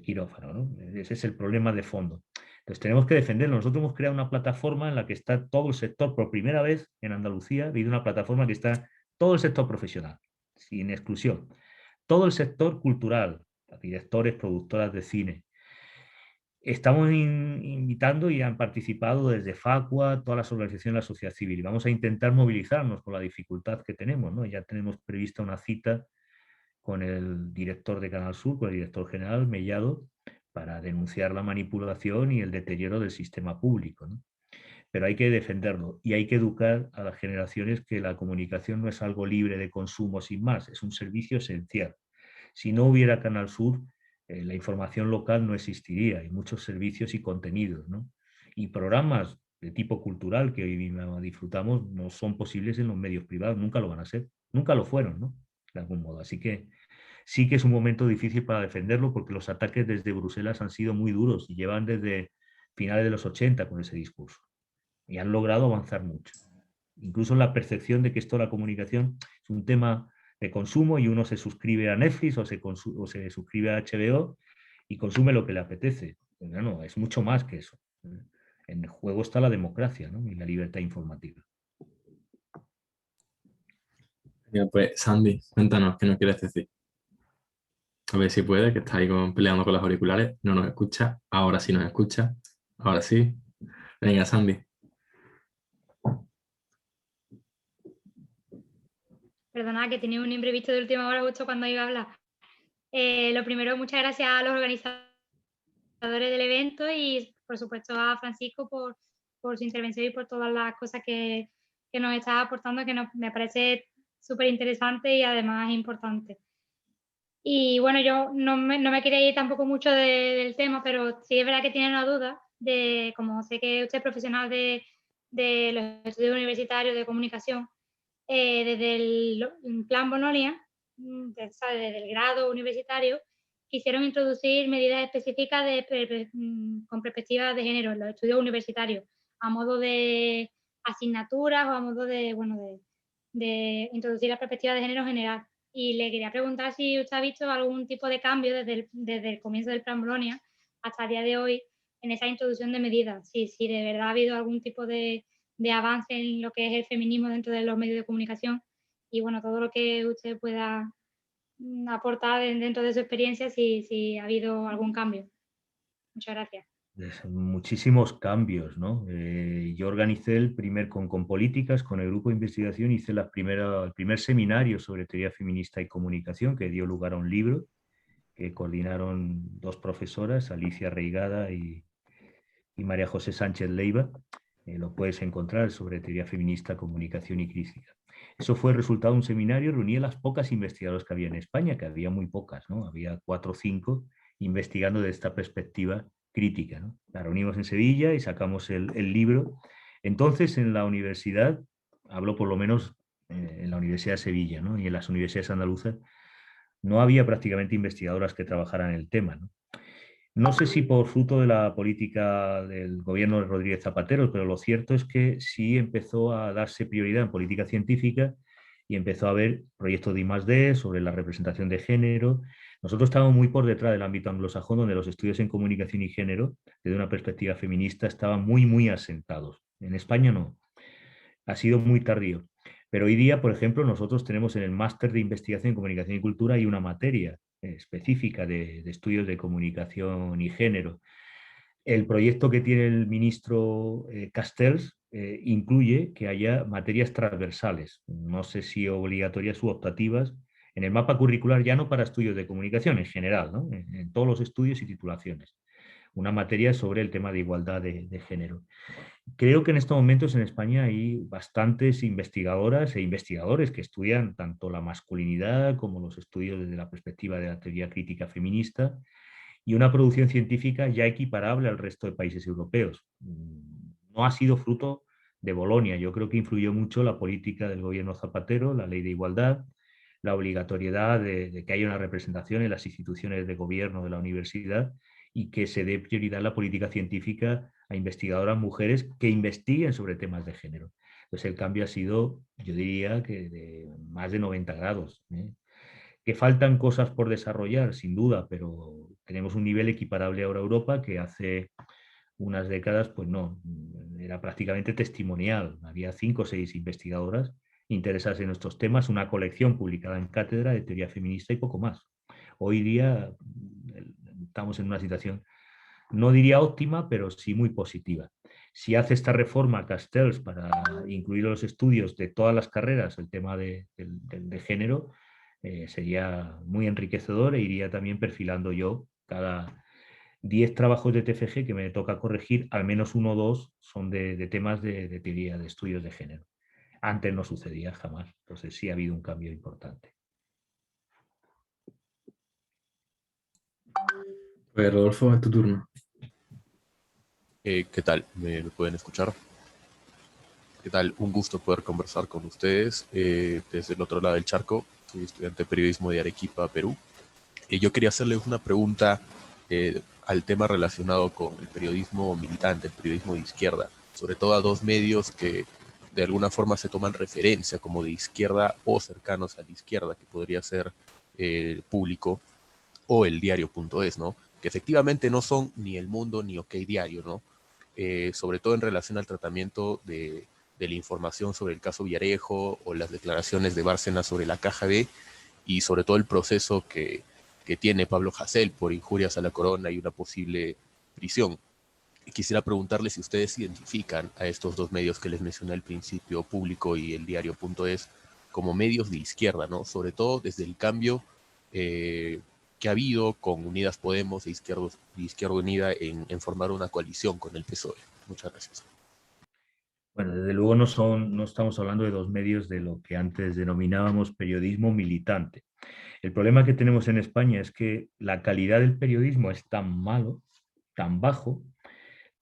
quirófano, ¿no? Ese es el problema de fondo. Entonces tenemos que defenderlo. Nosotros hemos creado una plataforma en la que está todo el sector, por primera vez en Andalucía, ha habido una plataforma que está todo el sector profesional, sin exclusión. Todo el sector cultural, directores, productoras de cine. Estamos invitando y han participado desde Facua, todas las organizaciones de la sociedad civil. Y vamos a intentar movilizarnos con la dificultad que tenemos, ¿no? Ya tenemos prevista una cita con el director de Canal Sur, con el director general, Mellado, para denunciar la manipulación y el deterioro del sistema público, ¿no? Pero hay que defenderlo y hay que educar a las generaciones que la comunicación no es algo libre de consumo sin más, es un servicio esencial. Si no hubiera Canal Sur, la información local no existiría, hay muchos servicios y contenidos, ¿no? Y programas de tipo cultural que hoy disfrutamos no son posibles en los medios privados, nunca lo van a ser, nunca lo fueron, ¿no? De algún modo. Así que sí que es un momento difícil para defenderlo porque los ataques desde Bruselas han sido muy duros y llevan desde finales de los 80 con ese discurso. Y han logrado avanzar mucho. Incluso en la percepción de que esto de la comunicación es un tema de consumo y uno se suscribe a Netflix o se suscribe a HBO y consume lo que le apetece. Pero no, es mucho más que eso. En juego está la democracia, ¿no? Y la libertad informativa. Bien, pues Sandy, cuéntanos, ¿qué nos quieres decir? A ver si puede, que está ahí peleando con los auriculares, no nos escucha, ahora sí nos escucha, ahora sí. Venga, Sandy. Perdona, que tenía un imprevisto de última hora justo cuando iba a hablar. Lo primero, muchas gracias a los organizadores del evento y, por supuesto, a Francisco por su intervención y por todas las cosas que nos está aportando, que me parece súper interesante y además importante. Y bueno, yo no me quería ir tampoco mucho del tema, pero sí es verdad que tiene una duda de, como sé que usted es profesional de los estudios universitarios de comunicación, desde el plan Bolonia, desde el grado universitario, quisieron introducir medidas específicas con perspectiva de género en los estudios universitarios, a modo de asignaturas o a modo de introducir la perspectiva de género general. Y le quería preguntar si usted ha visto algún tipo de cambio desde el comienzo del plan Bolonia hasta el día de hoy en esa introducción de medidas, si de verdad ha habido algún tipo de avance en lo que es el feminismo dentro de los medios de comunicación y bueno, todo lo que usted pueda aportar dentro de su experiencia, si ha habido algún cambio. Muchas gracias. Muchísimos cambios, ¿no? Yo organicé el primer con políticas, con el grupo de investigación, hice el primer seminario sobre teoría feminista y comunicación que dio lugar a un libro que coordinaron dos profesoras, Alicia Reigada y María José Sánchez Leiva. Lo puedes encontrar sobre teoría feminista, comunicación y crítica. Eso fue el resultado de un seminario, reuní a las pocas investigadoras que había en España, que había muy pocas, ¿no? Había 4 o 5 investigando desde esta perspectiva crítica, ¿no? La reunimos en Sevilla y sacamos el libro. Entonces, en la universidad, hablo por lo menos en la Universidad de Sevilla, ¿no? Y en las universidades andaluzas, no había prácticamente investigadoras que trabajaran el tema, ¿no? No sé si por fruto de la política del gobierno de Rodríguez Zapatero, pero lo cierto es que sí empezó a darse prioridad en política científica y empezó a haber proyectos de I+D sobre la representación de género. Nosotros estábamos muy por detrás del ámbito anglosajón, donde los estudios en comunicación y género, desde una perspectiva feminista, estaban muy asentados. En España no. Ha sido muy tardío. Pero hoy día, por ejemplo, nosotros tenemos en el máster de investigación en comunicación y cultura hay una materia específica de estudios de comunicación y género. El proyecto que tiene el ministro Castells incluye que haya materias transversales, no sé si obligatorias u optativas, en el mapa curricular, ya no para estudios de comunicación en general, ¿no? En todos los estudios y titulaciones. Una materia sobre el tema de igualdad de género. Creo que en estos momentos en España hay bastantes investigadoras e investigadores que estudian tanto la masculinidad como los estudios desde la perspectiva de la teoría crítica feminista, y una producción científica ya equiparable al resto de países europeos. No ha sido fruto de Bolonia. Yo creo que influyó mucho la política del gobierno Zapatero, la ley de igualdad, la obligatoriedad de que haya una representación en las instituciones de gobierno de la universidad y que se dé prioridad en la política científica a investigadoras mujeres que investiguen sobre temas de género. Entonces el cambio ha sido, yo diría, que de más de 90 grados. Que faltan cosas por desarrollar, sin duda, pero tenemos un nivel equiparable ahora a Europa, que hace unas décadas, pues no, era prácticamente testimonial. Había 5 o 6 investigadoras interesadas en nuestros temas, una colección publicada en cátedra de teoría feminista y poco más. Hoy día estamos en una situación, no diría óptima, pero sí muy positiva. Si hace esta reforma Castells para incluir los estudios de todas las carreras, el tema de género, sería muy enriquecedor, e iría también perfilando yo cada 10 trabajos de TFG que me toca corregir, al menos 1 o 2 son de temas de teoría, de estudios de género. Antes no sucedía jamás, entonces sí ha habido un cambio importante. Pues Rodolfo, es tu turno. ¿Qué tal? ¿Me pueden escuchar? ¿Qué tal? Un gusto poder conversar con ustedes desde el otro lado del charco. Soy estudiante de periodismo de Arequipa, Perú. Yo quería hacerles una pregunta al tema relacionado con el periodismo militante, el periodismo de izquierda, sobre todo a 2 medios que de alguna forma se toman referencia como de izquierda o cercanos a la izquierda, que podría ser el Público o el Diario.es, ¿no? Que efectivamente no son ni El Mundo ni OK Diario, ¿no? Sobre todo en relación al tratamiento de la información sobre el caso Villarejo o las declaraciones de Bárcenas sobre la Caja B, y sobre todo el proceso que tiene Pablo Hasél por injurias a la corona y una posible prisión. Quisiera preguntarle si ustedes identifican a estos 2 medios que les mencioné al principio, Público y el Diario.es, como medios de izquierda, ¿no? Sobre todo desde el cambio que ha habido con Unidas Podemos e Izquierda Unida en formar una coalición con el PSOE. Muchas gracias. Bueno, desde luego no estamos hablando de 2 medios de lo que antes denominábamos periodismo militante. El problema que tenemos en España es que la calidad del periodismo es tan malo, tan bajo,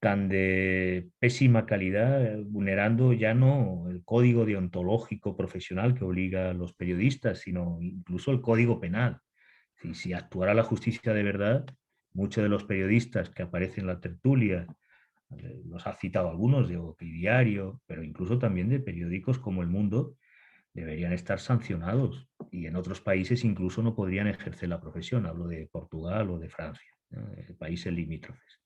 tan de pésima calidad, vulnerando ya no el código deontológico profesional que obliga a los periodistas, sino incluso el código penal. Si actuara la justicia de verdad, muchos de los periodistas que aparecen en la tertulia, los ha citado algunos de OK Diario, pero incluso también de periódicos como El Mundo, deberían estar sancionados, y en otros países incluso no podrían ejercer la profesión. Hablo de Portugal o de Francia, ¿no? Países limítrofes.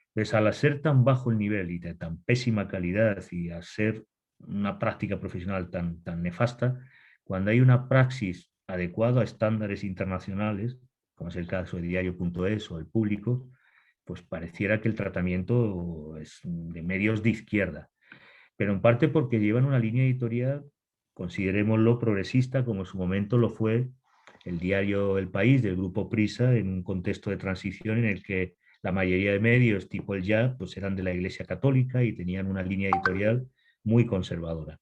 Entonces, al ser tan bajo el nivel y de tan pésima calidad, y al ser una práctica profesional tan nefasta, cuando hay una praxis adecuada a estándares internacionales, como es el caso de Diario.es o El Público, pues pareciera que el tratamiento es de medios de izquierda, pero en parte porque llevan una línea editorial, considerémoslo progresista, como en su momento lo fue el diario El País del Grupo Prisa, en un contexto de transición en el que la mayoría de medios tipo El Ya pues eran de la Iglesia Católica y tenían una línea editorial muy conservadora.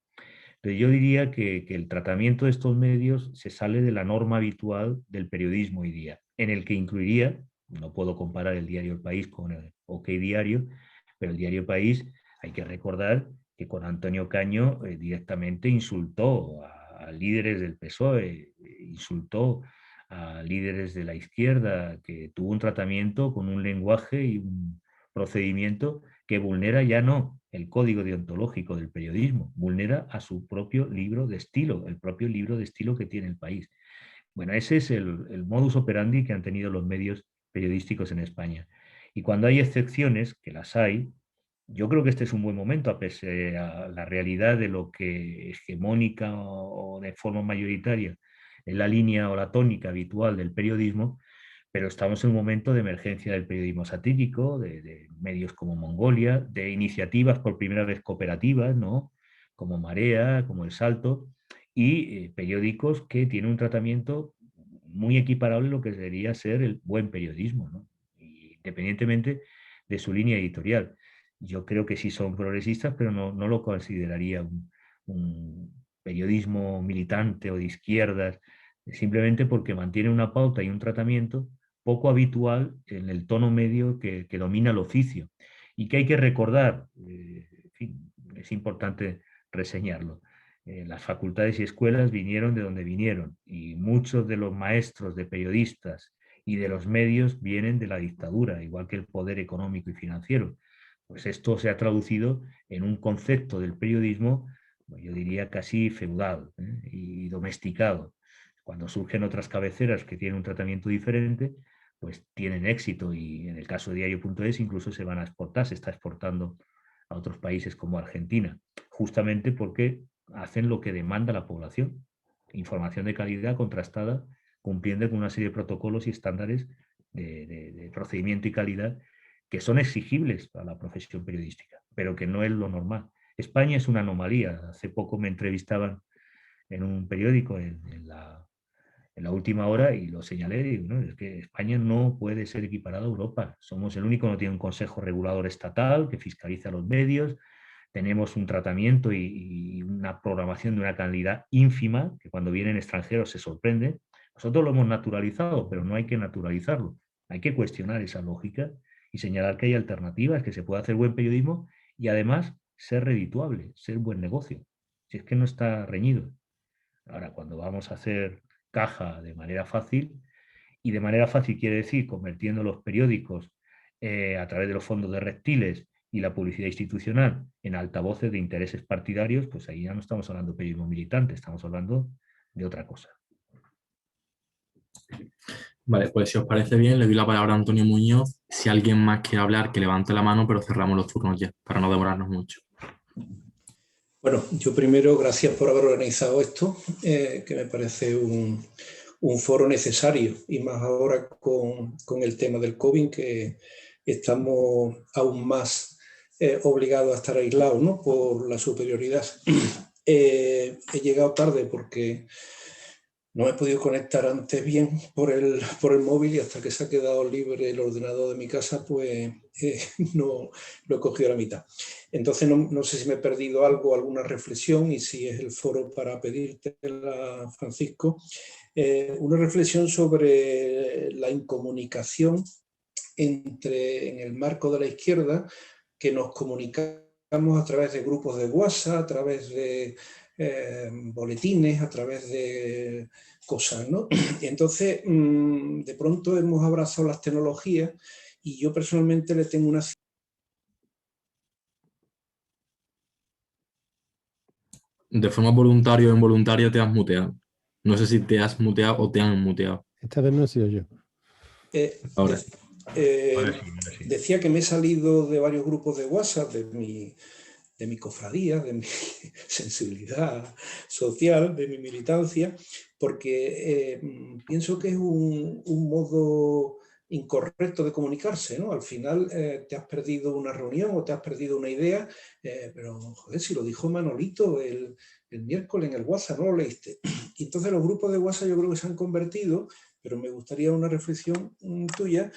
Entonces yo diría que el tratamiento de estos medios se sale de la norma habitual del periodismo hoy día, en el que incluiría, no puedo comparar el diario El País con el OK Diario, pero el diario El País, hay que recordar que con Antonio Caño directamente insultó a líderes del PSOE, insultó a líderes de la izquierda, que tuvo un tratamiento con un lenguaje y un procedimiento que vulnera ya no el código deontológico del periodismo, vulnera a su propio libro de estilo, el propio libro de estilo que tiene El País. Bueno, ese es el modus operandi que han tenido los medios periodísticos en España. Y cuando hay excepciones, que las hay, yo creo que este es un buen momento, a pesar de la realidad de lo que hegemónica o de forma mayoritaria la línea o la tónica habitual del periodismo, pero estamos en un momento de emergencia del periodismo satírico, de medios como Mongolia, de iniciativas por primera vez cooperativas, ¿no? Como Marea, como El Salto, y periódicos que tienen un tratamiento muy equiparable a lo que debería ser el buen periodismo, ¿no? Independientemente de su línea editorial. Yo creo que sí son progresistas, pero no lo consideraría un periodismo militante o de izquierdas, simplemente porque mantiene una pauta y un tratamiento poco habitual en el tono medio que domina el oficio y que hay que recordar, en fin, es importante reseñarlo. Las facultades y escuelas vinieron de donde vinieron y muchos de los maestros de periodistas y de los medios vienen de la dictadura, igual que el poder económico y financiero. Pues esto se ha traducido en un concepto del periodismo, yo diría casi feudal, y domesticado. Cuando surgen otras cabeceras que tienen un tratamiento diferente, pues tienen éxito y en el caso de Diario.es incluso se van a exportar, se está exportando a otros países como Argentina, justamente porque hacen lo que demanda la población, información de calidad contrastada, cumpliendo con una serie de protocolos y estándares de procedimiento y calidad que son exigibles a la profesión periodística, pero que no es lo normal. España es una anomalía. Hace poco me entrevistaban en un periódico en la última hora y lo señalé, digo, ¿no? Es que España no puede ser equiparada a Europa. Somos el único que no tiene un consejo regulador estatal que fiscaliza los medios, tenemos un tratamiento y una programación de una calidad ínfima que cuando vienen extranjeros se sorprende. Nosotros lo hemos naturalizado, pero no hay que naturalizarlo. Hay que cuestionar esa lógica y señalar que hay alternativas, que se puede hacer buen periodismo y además ser redituable, ser buen negocio. Si es que no está reñido. Ahora, cuando vamos a hacer caja de manera fácil, y de manera fácil quiere decir convirtiendo los periódicos a través de los fondos de reptiles y la publicidad institucional en altavoces de intereses partidarios, pues ahí ya no estamos hablando de periodismo militante, estamos hablando de otra cosa. Vale, pues si os parece bien, le doy la palabra a Antonio Muñoz. Si alguien más quiere hablar, que levante la mano, pero cerramos los turnos ya, para no demorarnos mucho. Bueno, yo primero, gracias por haber organizado esto, que me parece un foro necesario, y más ahora con el tema del COVID, que estamos aún más obligados a estar aislados, ¿no? Por la superioridad. He llegado tarde porque no he podido conectar antes bien por el móvil, y hasta que se ha quedado libre el ordenador de mi casa, pues no lo he cogido a la mitad. Entonces no sé si me he perdido algo, alguna reflexión, y si es el foro para pedírtela, Francisco. Una reflexión sobre la incomunicación en el marco de la izquierda, que nos comunicamos a través de grupos de WhatsApp, a través de boletines, a través de cosas, ¿no? Y entonces, de pronto hemos abrazado las tecnologías, y yo personalmente le tengo una... De forma voluntaria o involuntaria te has muteado. No sé si te has muteado o te han muteado. Esta vez no he sido yo. Ahora. Decía que me he salido de varios grupos de WhatsApp, de mi cofradía, de mi sensibilidad social, de mi militancia, porque pienso que es un modo incorrecto de comunicarse, ¿no? Al final te has perdido una reunión o te has perdido una idea, pero joder, si lo dijo Manolito el miércoles en el WhatsApp, no lo leíste. Y entonces los grupos de WhatsApp yo creo que se han convertido, pero me gustaría una reflexión tuya,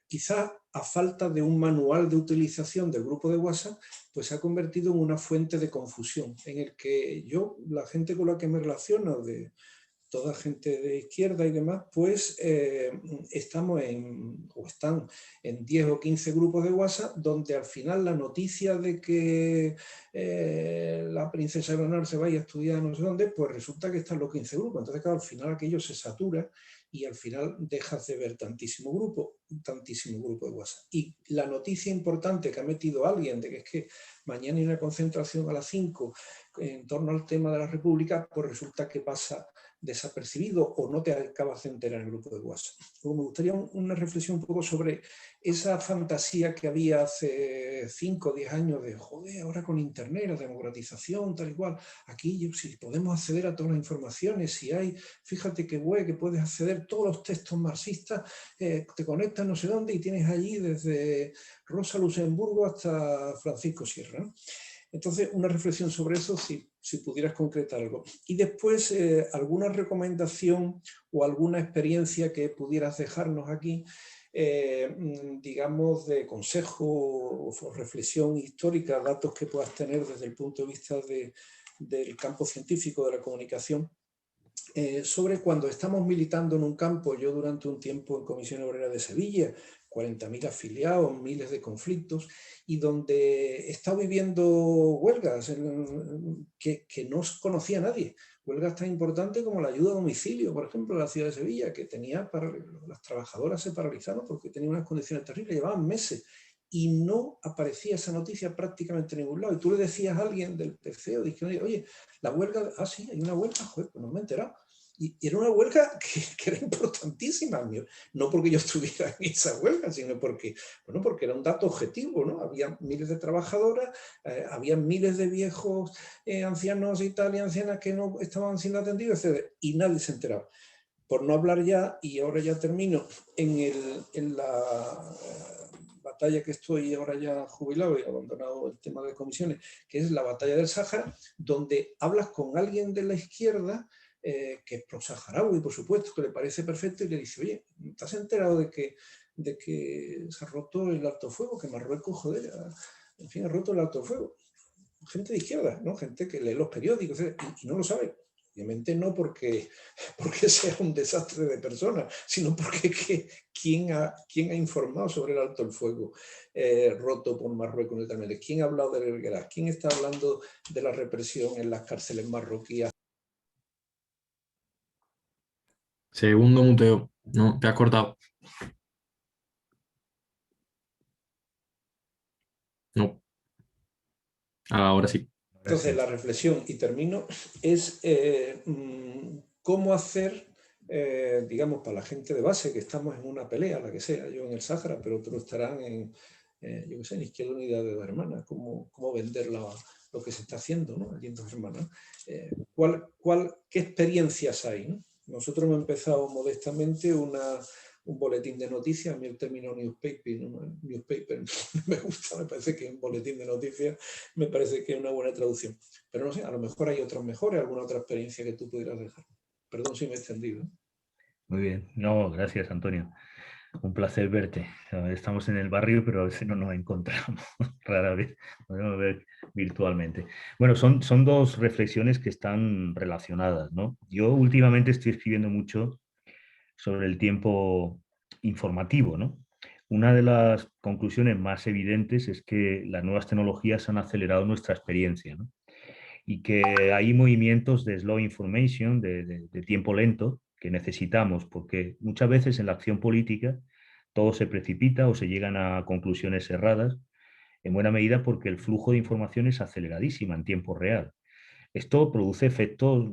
quizás a falta de un manual de utilización del grupo de WhatsApp, pues se ha convertido en una fuente de confusión, en el que yo, la gente con la que me relaciono, de toda gente de izquierda y demás, pues están en 10 o 15 grupos de WhatsApp, donde al final la noticia de que la princesa Leonor se vaya a estudiar no sé dónde, pues resulta que están los 15 grupos. Entonces, claro, al final aquello se satura y al final dejas de ver tantísimo grupo de WhatsApp. Y la noticia importante que ha metido alguien de que es que mañana hay una concentración a las 5 en torno al tema de la República, pues resulta que pasa desapercibido o no te acabas de enterar en el grupo de WhatsApp. Luego me gustaría una reflexión un poco sobre esa fantasía que había hace 5 o 10 años de, joder, ahora con Internet, la democratización, tal y cual, aquí si podemos acceder a todas las informaciones, si hay, fíjate qué web, que puedes acceder a todos los textos marxistas, te conectas no sé dónde y tienes allí desde Rosa Luxemburgo hasta Francisco Sierra, ¿no? Entonces, una reflexión sobre eso, si pudieras concretar algo. Y después, alguna recomendación o alguna experiencia que pudieras dejarnos aquí, digamos, de consejo o reflexión histórica, datos que puedas tener desde el punto de vista del campo científico de la comunicación, sobre cuando estamos militando en un campo. Yo durante un tiempo en Comisión Obrera de Sevilla, 40.000 afiliados, miles de conflictos, y donde he estado viviendo huelgas que no conocía nadie. Huelgas tan importantes como la ayuda a domicilio, por ejemplo, en la ciudad de Sevilla, que las trabajadoras se paralizaron porque tenían unas condiciones terribles, llevaban meses, y no aparecía esa noticia prácticamente en ningún lado. Y tú le decías a alguien del PC o dije, oye, la huelga, sí, hay una huelga, joder, pues no me he enterado. Y era una huelga que era importantísima, no porque yo estuviera en esa huelga, sino porque era un dato objetivo, ¿no? Había miles de trabajadoras, había miles de viejos, ancianos y tal, y ancianas que no estaban siendo atendidos, etc. Y nadie se enteraba. Por no hablar ya, y ahora ya termino, en la batalla que estoy ahora ya jubilado y abandonado el tema de comisiones, que es la batalla del Sáhara, donde hablas con alguien de la izquierda, que es pro-saharaui, por supuesto, que le parece perfecto, y le dice, oye, ¿te has enterado de que se ha roto el alto fuego? Que Marruecos, joder, en fin, ha roto el alto fuego. Gente de izquierda, ¿no? Gente que lee los periódicos y no lo sabe. Obviamente no porque sea un desastre de personas, sino porque ¿quién ha informado sobre el alto el fuego roto por Marruecos netamente? ¿Quién ha hablado del Guerra? ¿Quién está hablando de la represión en las cárceles marroquíes? Segundo muteo. No, te has cortado. No. Ahora sí. Entonces, la reflexión, y termino, es cómo hacer, digamos, para la gente de base, que estamos en una pelea, la que sea, yo en el Sáhara, pero otros estarán en, yo qué sé, en Izquierda Unida de Dos Hermanas, cómo vender lo que se está haciendo, ¿no? Allí en Dos Hermanas. ¿Qué experiencias hay, ¿no? Nosotros hemos empezado modestamente un boletín de noticias. A mí el término newspaper no me gusta, me parece que un boletín de noticias me parece que es una buena traducción. Pero no sé, a lo mejor hay otras mejores, alguna otra experiencia que tú pudieras dejar. Perdón si me he extendido. Muy bien. No, gracias, Antonio. Un placer verte. Estamos en el barrio, pero a veces no nos encontramos. Rara vez podemos ver virtualmente. Bueno, son dos reflexiones que están relacionadas, ¿no? Yo últimamente estoy escribiendo mucho sobre el tiempo informativo, ¿no? Una de las conclusiones más evidentes es que las nuevas tecnologías han acelerado nuestra experiencia, ¿no? Y que hay movimientos de slow information, de tiempo lento, que necesitamos, porque muchas veces en la acción política todo se precipita o se llegan a conclusiones erradas, en buena medida porque el flujo de información es aceleradísima en tiempo real. Esto produce efectos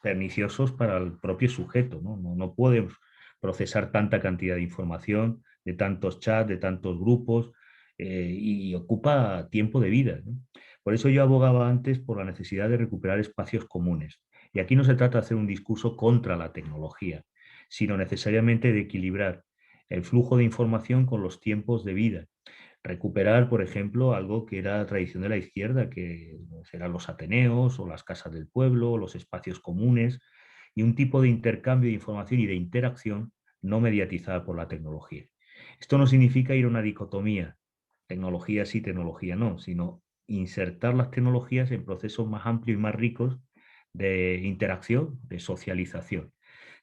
perniciosos para el propio sujeto, ¿no? No podemos procesar tanta cantidad de información, de tantos chats, de tantos grupos, y ocupa tiempo de vida, ¿no? Por eso yo abogaba antes por la necesidad de recuperar espacios comunes. Y aquí no se trata de hacer un discurso contra la tecnología, sino necesariamente de equilibrar el flujo de información con los tiempos de vida. Recuperar, por ejemplo, algo que era tradición de la izquierda, que eran los ateneos o las casas del pueblo, los espacios comunes, y un tipo de intercambio de información y de interacción no mediatizada por la tecnología. Esto no significa ir a una dicotomía, tecnología sí, tecnología no, sino insertar las tecnologías en procesos más amplios y más ricos de interacción, de socialización.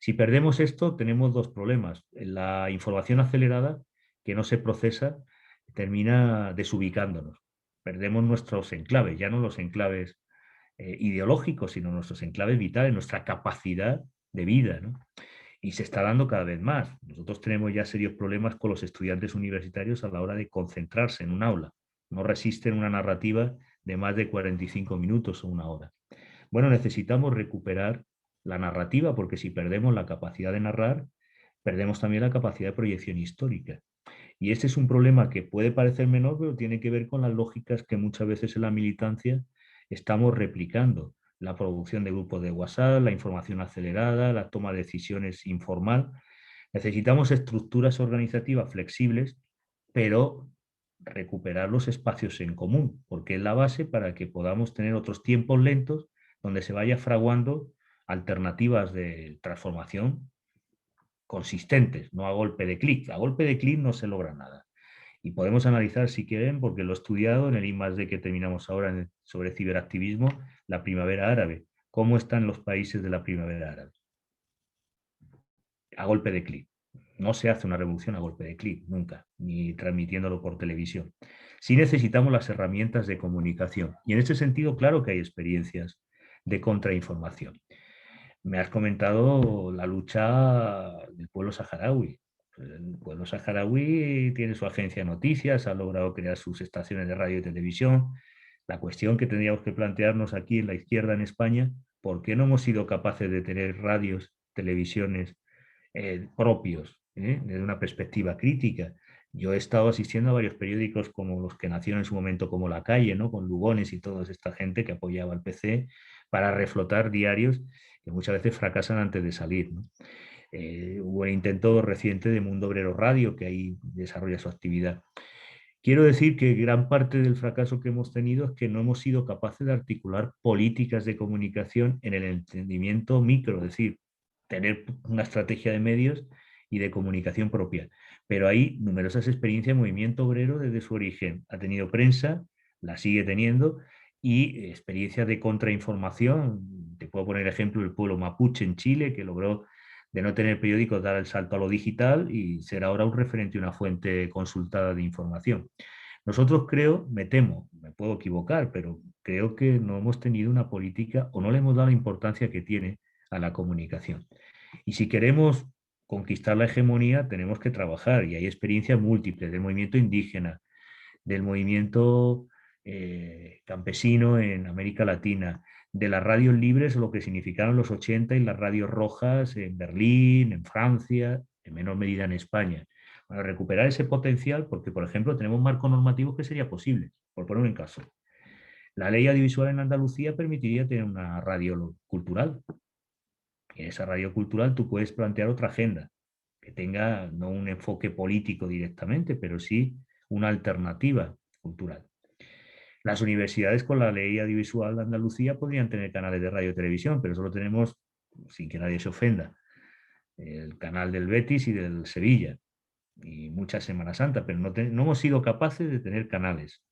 Si perdemos esto, tenemos dos problemas. La información acelerada, que no se procesa, termina desubicándonos. Perdemos nuestros enclaves, ya no los enclaves ideológicos, sino nuestros enclaves vitales, nuestra capacidad de vida, ¿no? Y se está dando cada vez más. Nosotros tenemos ya serios problemas con los estudiantes universitarios a la hora de concentrarse en un aula. No resisten una narrativa de más de 45 minutos o una hora. Bueno, necesitamos recuperar la narrativa, porque si perdemos la capacidad de narrar, perdemos también la capacidad de proyección histórica. Y este es un problema que puede parecer menor, pero tiene que ver con las lógicas que muchas veces en la militancia estamos replicando. La producción de grupos de WhatsApp, la información acelerada, la toma de decisiones informal. Necesitamos estructuras organizativas flexibles, pero recuperar los espacios en común, porque es la base para que podamos tener otros tiempos lentos donde se vaya fraguando alternativas de transformación consistentes, no a golpe de clic. A golpe de clic no se logra nada. Y podemos analizar, si quieren, porque lo he estudiado en el I+D que terminamos ahora sobre ciberactivismo, la primavera árabe. ¿Cómo están los países de la primavera árabe? A golpe de clic. No se hace una revolución a golpe de clic, nunca, ni transmitiéndolo por televisión. Sí necesitamos las herramientas de comunicación. Y en este sentido, claro que hay experiencias de contrainformación. Me has comentado la lucha del pueblo saharaui. El pueblo saharaui tiene su agencia de noticias, ha logrado crear sus estaciones de radio y televisión. La cuestión que tendríamos que plantearnos aquí en la izquierda en España, ¿por qué no hemos sido capaces de tener radios, televisiones propios, desde una perspectiva crítica? Yo he estado asistiendo a varios periódicos como los que nacieron en su momento como La Calle, ¿no? Con Lugones y toda esta gente que apoyaba al PC, para reflotar diarios que muchas veces fracasan antes de salir, ¿no? Hubo un intento reciente de Mundo Obrero Radio, que ahí desarrolla su actividad. Quiero decir que gran parte del fracaso que hemos tenido es que no hemos sido capaces de articular políticas de comunicación en el entendimiento micro, es decir, tener una estrategia de medios y de comunicación propia. Pero hay numerosas experiencias de movimiento obrero desde su origen. Ha tenido prensa, la sigue teniendo, y experiencias de contrainformación. Te puedo poner ejemplo el pueblo mapuche en Chile, que logró, de no tener periódicos, dar el salto a lo digital y ser ahora un referente y una fuente consultada de información. Nosotros creo, me temo, me puedo equivocar, pero creo que no hemos tenido una política o no le hemos dado la importancia que tiene a la comunicación. Y si queremos conquistar la hegemonía, tenemos que trabajar, y hay experiencias múltiples del movimiento indígena, del movimiento campesino en América Latina, de las radios libres, lo que significaron los 80 y las radios rojas en Berlín, en Francia, en menor medida en España. Para recuperar ese potencial, porque por ejemplo tenemos marcos normativos que sería posible, por poner un caso. La ley audiovisual en Andalucía permitiría tener una radio cultural. Y en esa radio cultural tú puedes plantear otra agenda, que tenga no un enfoque político directamente, pero sí una alternativa cultural. Las universidades con la ley audiovisual de Andalucía podrían tener canales de radio y televisión, pero solo tenemos, sin que nadie se ofenda, el canal del Betis y del Sevilla, y mucha Semana Santa, pero no hemos sido capaces de tener canales.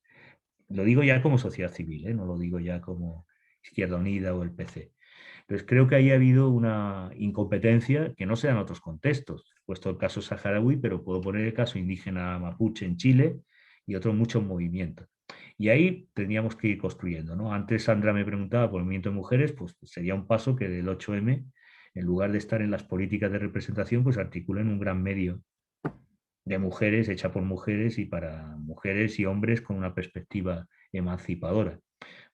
Lo digo ya como sociedad civil, no lo digo ya como Izquierda Unida o el PC. Entonces creo que ahí ha habido una incompetencia que no se da en otros contextos. He puesto el caso saharaui, pero puedo poner el caso indígena mapuche en Chile y otros muchos movimientos. Y ahí tendríamos que ir construyendo, ¿no? Antes Sandra me preguntaba por el movimiento de mujeres, pues sería un paso que del 8M, en lugar de estar en las políticas de representación, pues articulen un gran medio de mujeres, hecha por mujeres y para mujeres y hombres con una perspectiva emancipadora.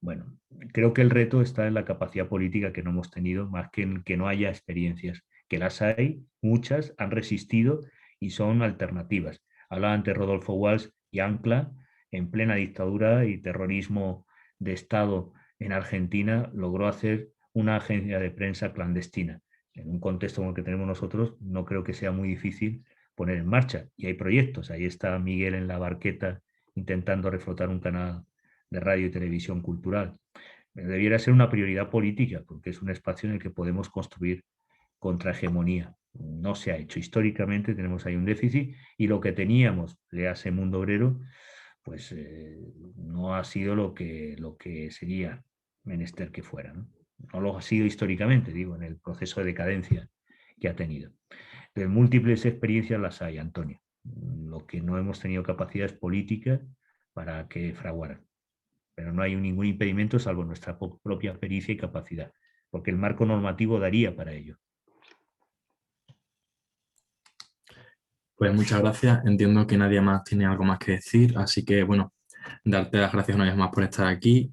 Bueno, creo que el reto está en la capacidad política que no hemos tenido, más que en que no haya experiencias, que las hay, muchas han resistido y son alternativas. Hablaba antes Rodolfo Walsh y Ancla, en plena dictadura y terrorismo de Estado en Argentina, logró hacer una agencia de prensa clandestina. En un contexto como el que tenemos nosotros, no creo que sea muy difícil poner en marcha. Y hay proyectos. Ahí está Miguel en la barqueta intentando reflotar un canal de radio y televisión cultural. Debiera ser una prioridad política, porque es un espacio en el que podemos construir contrahegemonía. No se ha hecho. Históricamente tenemos ahí un déficit, y lo que teníamos, léase Mundo Obrero, pues no ha sido lo que sería menester que fuera, ¿no? No lo ha sido históricamente, digo, en el proceso de decadencia que ha tenido. De múltiples experiencias las hay, Antonio. Lo que no hemos tenido capacidades políticas para que fraguaran. Pero no hay ningún impedimento salvo nuestra propia pericia y capacidad, porque el marco normativo daría para ello. Pues muchas gracias. Entiendo que nadie más tiene algo más que decir, así que bueno, darte las gracias una vez más por estar aquí.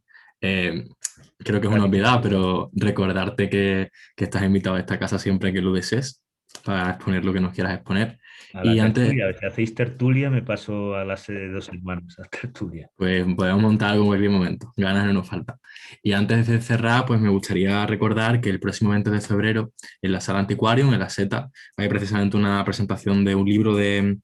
creo que es una obviedad, pero recordarte que estás invitado a esta casa siempre que lo desees para exponer lo que nos quieras exponer. A la Y antes, tertulia, si hacéis tertulia, me paso a la sede de 2 hermanos, a tertulia. pues podemos montar algo en cualquier momento, ganas no nos faltan. Y antes de cerrar, pues me gustaría recordar que el próximo 20 de febrero, en la Sala Antiquarium, en la SETA, hay precisamente una presentación de un libro de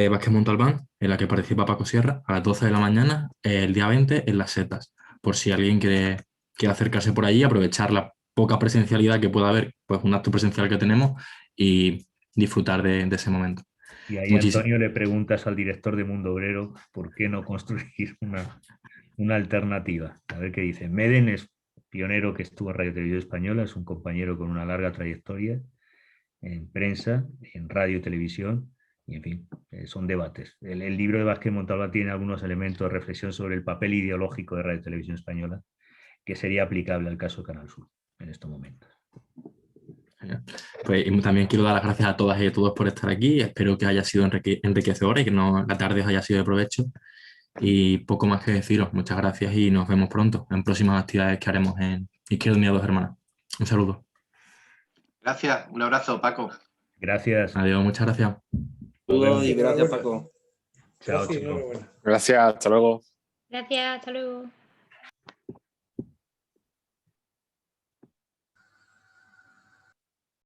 Vázquez Montalbán, en la que participa Paco Sierra, a las 12 de la mañana, el día 20, en las Setas. Por si alguien quiere acercarse por allí, aprovechar la poca presencialidad que pueda haber, pues un acto presencial que tenemos, y disfrutar de ese momento. Y ahí, Antonio, le preguntas al director de Mundo Obrero por qué no construir una alternativa. A ver qué dice. Meden es pionero que estuvo en Radio Televisión Española, es un compañero con una larga trayectoria en prensa, en radio y televisión, y en fin, son debates. El libro de Vázquez Montalbán tiene algunos elementos de reflexión sobre el papel ideológico de Radio Televisión Española que sería aplicable al caso Canal Sur en estos momentos. Pues también quiero dar las gracias a todas y a todos por estar aquí. Espero que haya sido enriquecedora y que la tarde os haya sido de provecho. Y poco más que deciros. Muchas gracias y nos vemos pronto en próximas actividades que haremos en Izquierda Unida 2 Hermanas. Un saludo. Gracias, un abrazo, Paco. Gracias. Adiós, muchas gracias. Saludos y gracias, Paco. Chao, Gracias, chicos. enhorabuena. Gracias, hasta luego. Gracias, hasta luego.